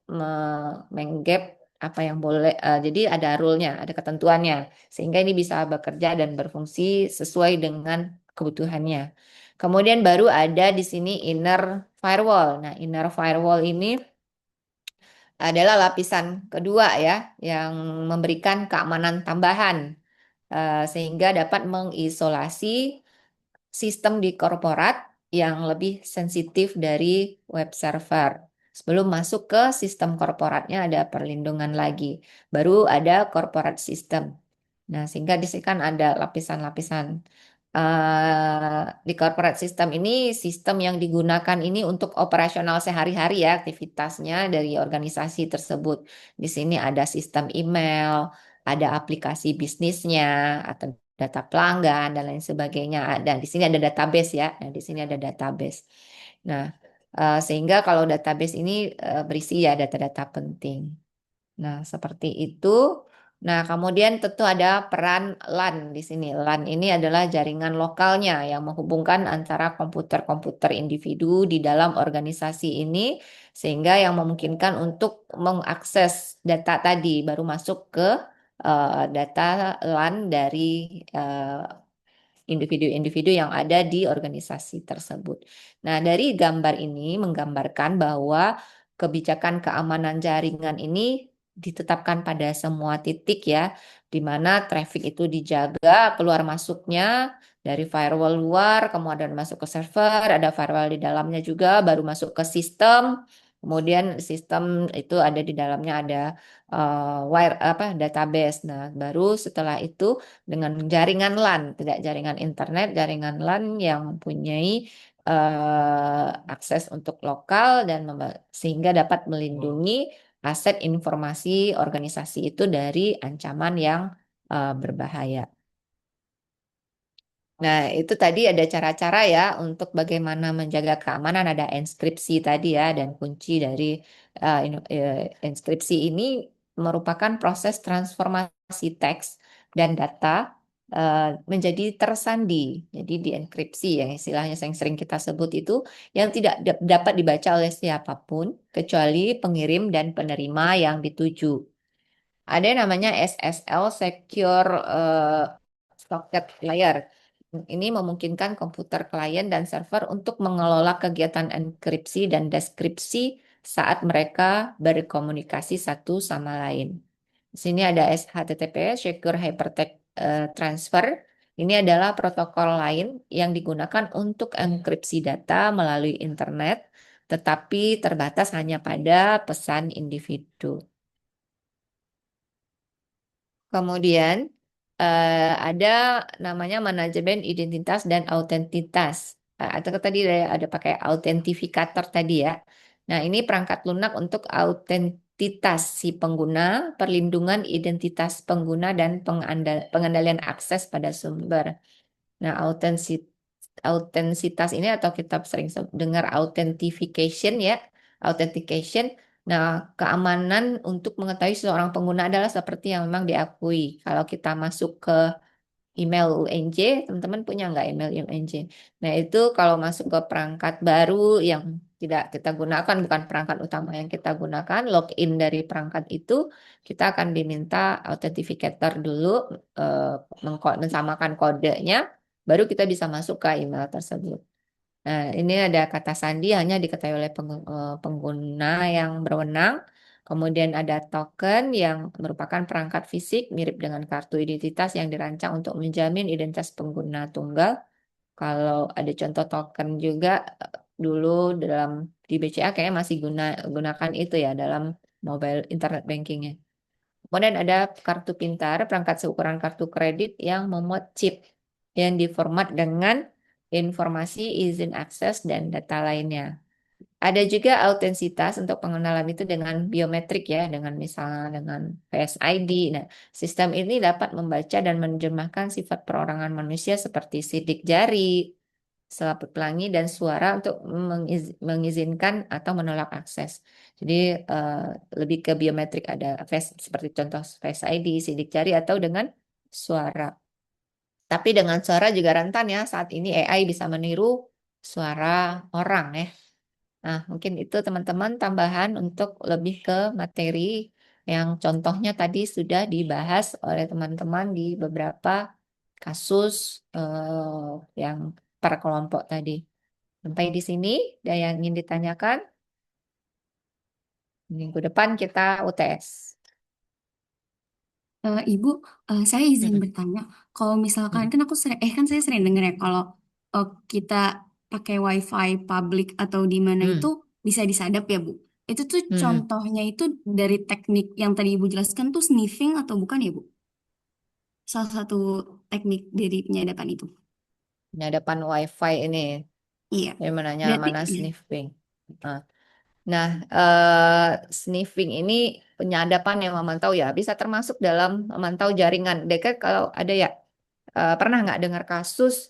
menggap apa yang boleh, jadi ada rule-nya, ada ketentuannya, sehingga ini bisa bekerja dan berfungsi sesuai dengan kebutuhannya. Kemudian baru ada di sini inner firewall. Nah, inner firewall ini adalah lapisan kedua ya, yang memberikan keamanan tambahan sehingga dapat mengisolasi sistem di korporat yang lebih sensitif dari web server. Sebelum masuk ke sistem korporatnya ada perlindungan lagi. Baru ada corporate system. Nah, sehingga di sini kan ada lapisan-lapisan. Di corporate system ini, sistem yang digunakan ini untuk operasional sehari-hari ya, aktivitasnya dari organisasi tersebut. Di sini ada sistem email, ada aplikasi bisnisnya, atau data pelanggan, dan lain sebagainya. Dan di sini ada database ya, nah, di sini ada database. Nah, sehingga kalau database ini berisi ya data-data penting. Nah, seperti itu. Nah, kemudian tentu ada peran LAN di sini. LAN ini adalah jaringan lokalnya yang menghubungkan antara komputer-komputer individu di dalam organisasi ini, sehingga yang memungkinkan untuk mengakses data tadi, baru masuk ke data LAN dari individu-individu yang ada di organisasi tersebut. Nah, dari gambar ini menggambarkan bahwa kebijakan keamanan jaringan ini ditetapkan pada semua titik ya, di mana traffic itu dijaga keluar masuknya dari firewall luar, kemudian masuk ke server, ada firewall di dalamnya juga, baru masuk ke sistem. Kemudian sistem itu ada di dalamnya ada database. Nah, baru setelah itu dengan jaringan LAN, tidak jaringan internet, jaringan LAN yang mempunyai akses untuk lokal dan sehingga dapat melindungi aset informasi organisasi itu dari ancaman yang berbahaya. Nah, itu tadi ada cara-cara ya untuk bagaimana menjaga keamanan, ada enskripsi tadi ya, dan kunci dari enskripsi ini merupakan proses transformasi teks dan data menjadi tersandi. Jadi dienkripsi yang istilahnya yang sering kita sebut itu yang tidak dapat dibaca oleh siapapun kecuali pengirim dan penerima yang dituju. Ada yang namanya SSL Secure Socket Layer. Ini memungkinkan komputer klien dan server untuk mengelola kegiatan enkripsi dan deskripsi saat mereka berkomunikasi satu sama lain. Di sini ada HTTP, Secure Hypertext Transfer. Ini adalah protokol lain yang digunakan untuk enkripsi data melalui internet, tetapi terbatas hanya pada pesan individu. Kemudian ada namanya manajemen identitas dan autentitas. Atau tadi ada pakai autentifikator tadi ya. Nah, ini perangkat lunak untuk autentitas si pengguna, perlindungan identitas pengguna dan pengendalian akses pada sumber. Nah, autentisitas ini atau kita sering dengar authentication ya, authentication. Nah, keamanan untuk mengetahui seorang pengguna adalah seperti yang memang diakui. Kalau kita masuk ke email UNJ, teman-teman punya nggak email UNJ? Nah, itu kalau masuk ke perangkat baru yang tidak kita gunakan, bukan perangkat utama yang kita gunakan, login dari perangkat itu, kita akan diminta authenticator dulu, mensamakan kodenya, baru kita bisa masuk ke email tersebut. Nah, ini ada kata sandi hanya diketahui oleh pengguna yang berwenang. Kemudian ada token yang merupakan perangkat fisik mirip dengan kartu identitas yang dirancang untuk menjamin identitas pengguna tunggal. Kalau ada contoh token juga dulu dalam di BCA kayaknya masih gunakan itu ya dalam mobile internet bankingnya. Kemudian ada kartu pintar, perangkat seukuran kartu kredit yang memuat chip yang diformat dengan informasi izin akses dan data lainnya. Ada juga autentisitas untuk pengenalan itu dengan biometrik ya, dengan misalnya dengan Face ID. Nah, sistem ini dapat membaca dan menerjemahkan sifat perorangan manusia seperti sidik jari, selaput pelangi, dan suara untuk mengizinkan atau menolak akses. Jadi lebih ke biometrik ada face, seperti contoh Face ID, sidik jari, atau dengan suara. Tapi dengan suara juga rentan ya, saat ini AI bisa meniru suara orang ya. Nah, mungkin itu teman-teman tambahan untuk lebih ke materi yang contohnya tadi sudah dibahas oleh teman-teman di beberapa kasus yang per kelompok tadi. Sampai di sini, ada yang ingin ditanyakan? Minggu depan kita UTS. Ibu, saya izin bertanya, kalau misalkan kan kan saya sering dengar ya kalau kita pakai wifi publik atau di mana itu bisa disadap ya Bu. Itu tuh contohnya itu dari teknik yang tadi Ibu jelaskan tuh sniffing atau bukan ya Bu? Salah satu teknik dari penyadapan itu. Penyadapan wifi ini, Iya. dari mananya Berarti mana iya. sniffing. Nah, sniffing ini penyadapan yang memantau ya, bisa termasuk dalam memantau jaringan. Dekat kalau ada ya, pernah nggak dengar kasus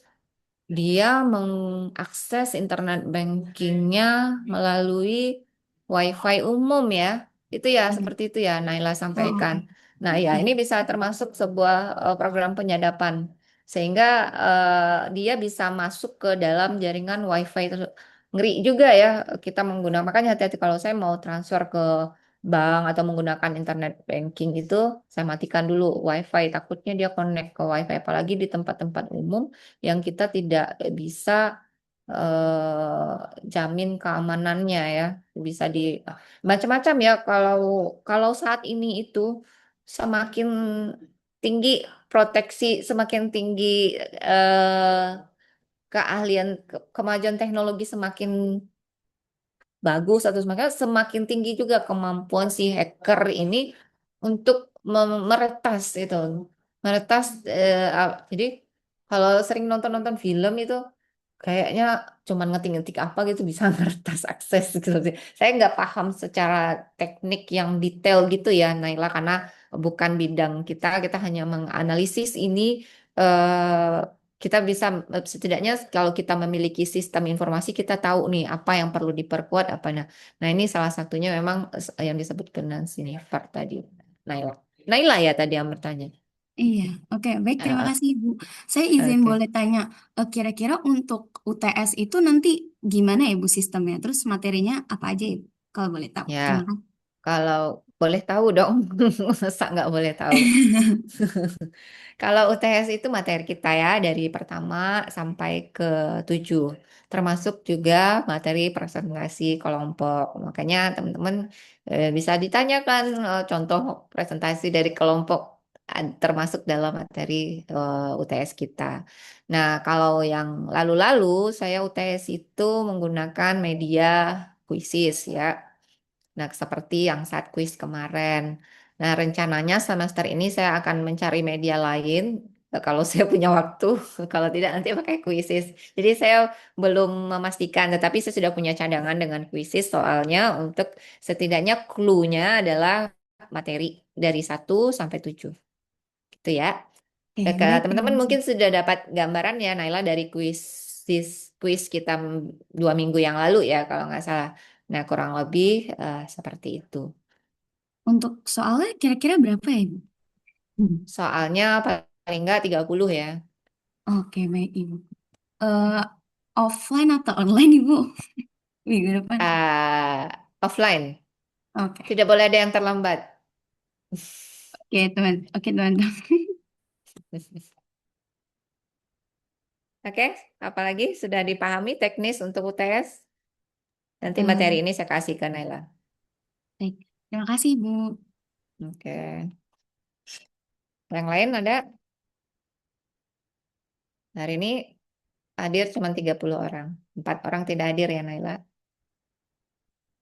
dia mengakses internet bankingnya melalui wifi umum ya? Itu ya seperti itu ya, Naila sampaikan. Nah, ya ini bisa termasuk sebuah program penyadapan sehingga dia bisa masuk ke dalam jaringan wifi tersebut. Ngeri juga ya kita menggunakan, makanya hati-hati kalau saya mau transfer ke bank atau menggunakan internet banking itu saya matikan dulu wifi, takutnya dia connect ke wifi apalagi di tempat-tempat umum yang kita tidak bisa jamin keamanannya ya, bisa di macam-macam ya. Kalau saat ini itu semakin tinggi proteksi, semakin tinggi keahlian, kemajuan teknologi semakin bagus atau semakin tinggi juga kemampuan si hacker ini untuk meretas itu, meretas. Jadi kalau sering nonton film itu kayaknya cuman ngetik-ngetik apa gitu bisa meretas akses gitu. Saya nggak paham secara teknik yang detail gitu ya, Naila, karena bukan bidang kita. Kita hanya menganalisis ini. eh, Kita bisa setidaknya kalau kita memiliki sistem informasi kita tahu nih apa yang perlu diperkuat apa. Nah, ini salah satunya memang yang disebut dengan sniffer tadi. Naila. Naila ya tadi yang bertanya. Iya, oke, baik. Terima Ah, kasih, Ibu. Saya izin oke. boleh tanya, kira-kira untuk UTS itu nanti gimana ya, Bu, sistemnya? Terus materinya apa aja, Ibu? Kalau boleh tahu. Ya, Terima kasih. kalau boleh tahu dong, masa nggak boleh tahu? Kalau UTS itu materi kita ya dari pertama sampai ke 7, termasuk juga materi presentasi kelompok. Makanya teman-teman bisa ditanyakan contoh presentasi dari kelompok termasuk dalam materi UTS kita. Nah, kalau yang lalu-lalu saya UTS itu menggunakan media kuisis ya. Nah, seperti yang saat kuis kemarin. Nah, rencananya semester ini saya akan mencari media lain kalau saya punya waktu. Kalau tidak nanti pakai kuisis. Jadi saya belum memastikan, tetapi saya sudah punya cadangan dengan kuisis soalnya untuk setidaknya clue-nya adalah materi dari 1 sampai 7. Gitu ya. Oke, baik. Terima Teman-teman kasih. mungkin sudah dapat gambaran ya, Naila, dari kuis kita 2 minggu yang lalu ya, kalau nggak salah. Nah, kurang lebih seperti itu. Untuk soalnya kira-kira berapa ya, Ibu? Soalnya paling nggak 30 ya. Oke, baik, Ibu. Eh, Offline atau online, Ibu? Minggu depan. Offline. Oke, Tidak boleh ada yang terlambat. oke, teman. Oke, teman-teman. Oke, apalagi sudah dipahami teknis untuk UTS? Nanti Eh, materi ini saya kasih ke Naila. baik. Terima kasih, Ibu. Oke. Yang lain ada? Hari ini hadir cuma 30 orang. 4 orang tidak hadir ya, Naila.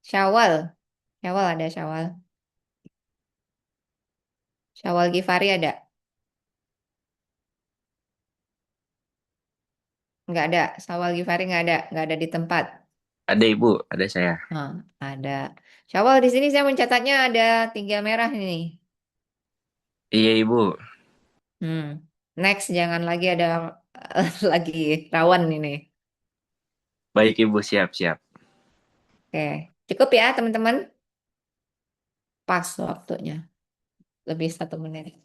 Syawal. Syawal ada Syawal. Syawal Gifari ada? Nggak ada. Syawal Gifari nggak ada di tempat. Ada Ibu, ada saya. Nah, ada. Syawal di sini saya mencatatnya ada 3 merah ini. Iya Ibu. Next, jangan lagi ada lagi rawan ini. Baik Ibu, siap-siap. Oke, cukup ya teman-teman. Pas waktunya, lebih 1 menit.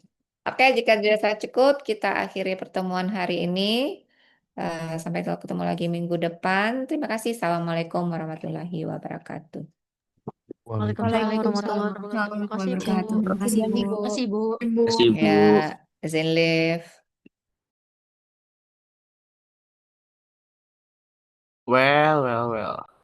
Oke, jika dirasa cukup, kita akhiri pertemuan hari ini. Sampai ketemu lagi minggu depan. Terima kasih. Assalamualaikum warahmatullahi wabarakatuh. Waalaikumsalam warahmatullahi Waalaikumsalam wabarakatuh. Terima warahmatullahi kasih, Bu. wabarakatuh. Terima kasih, Terima Bu. kasih, Bu. Terima kasih Ibu. Ya, izin live. Well.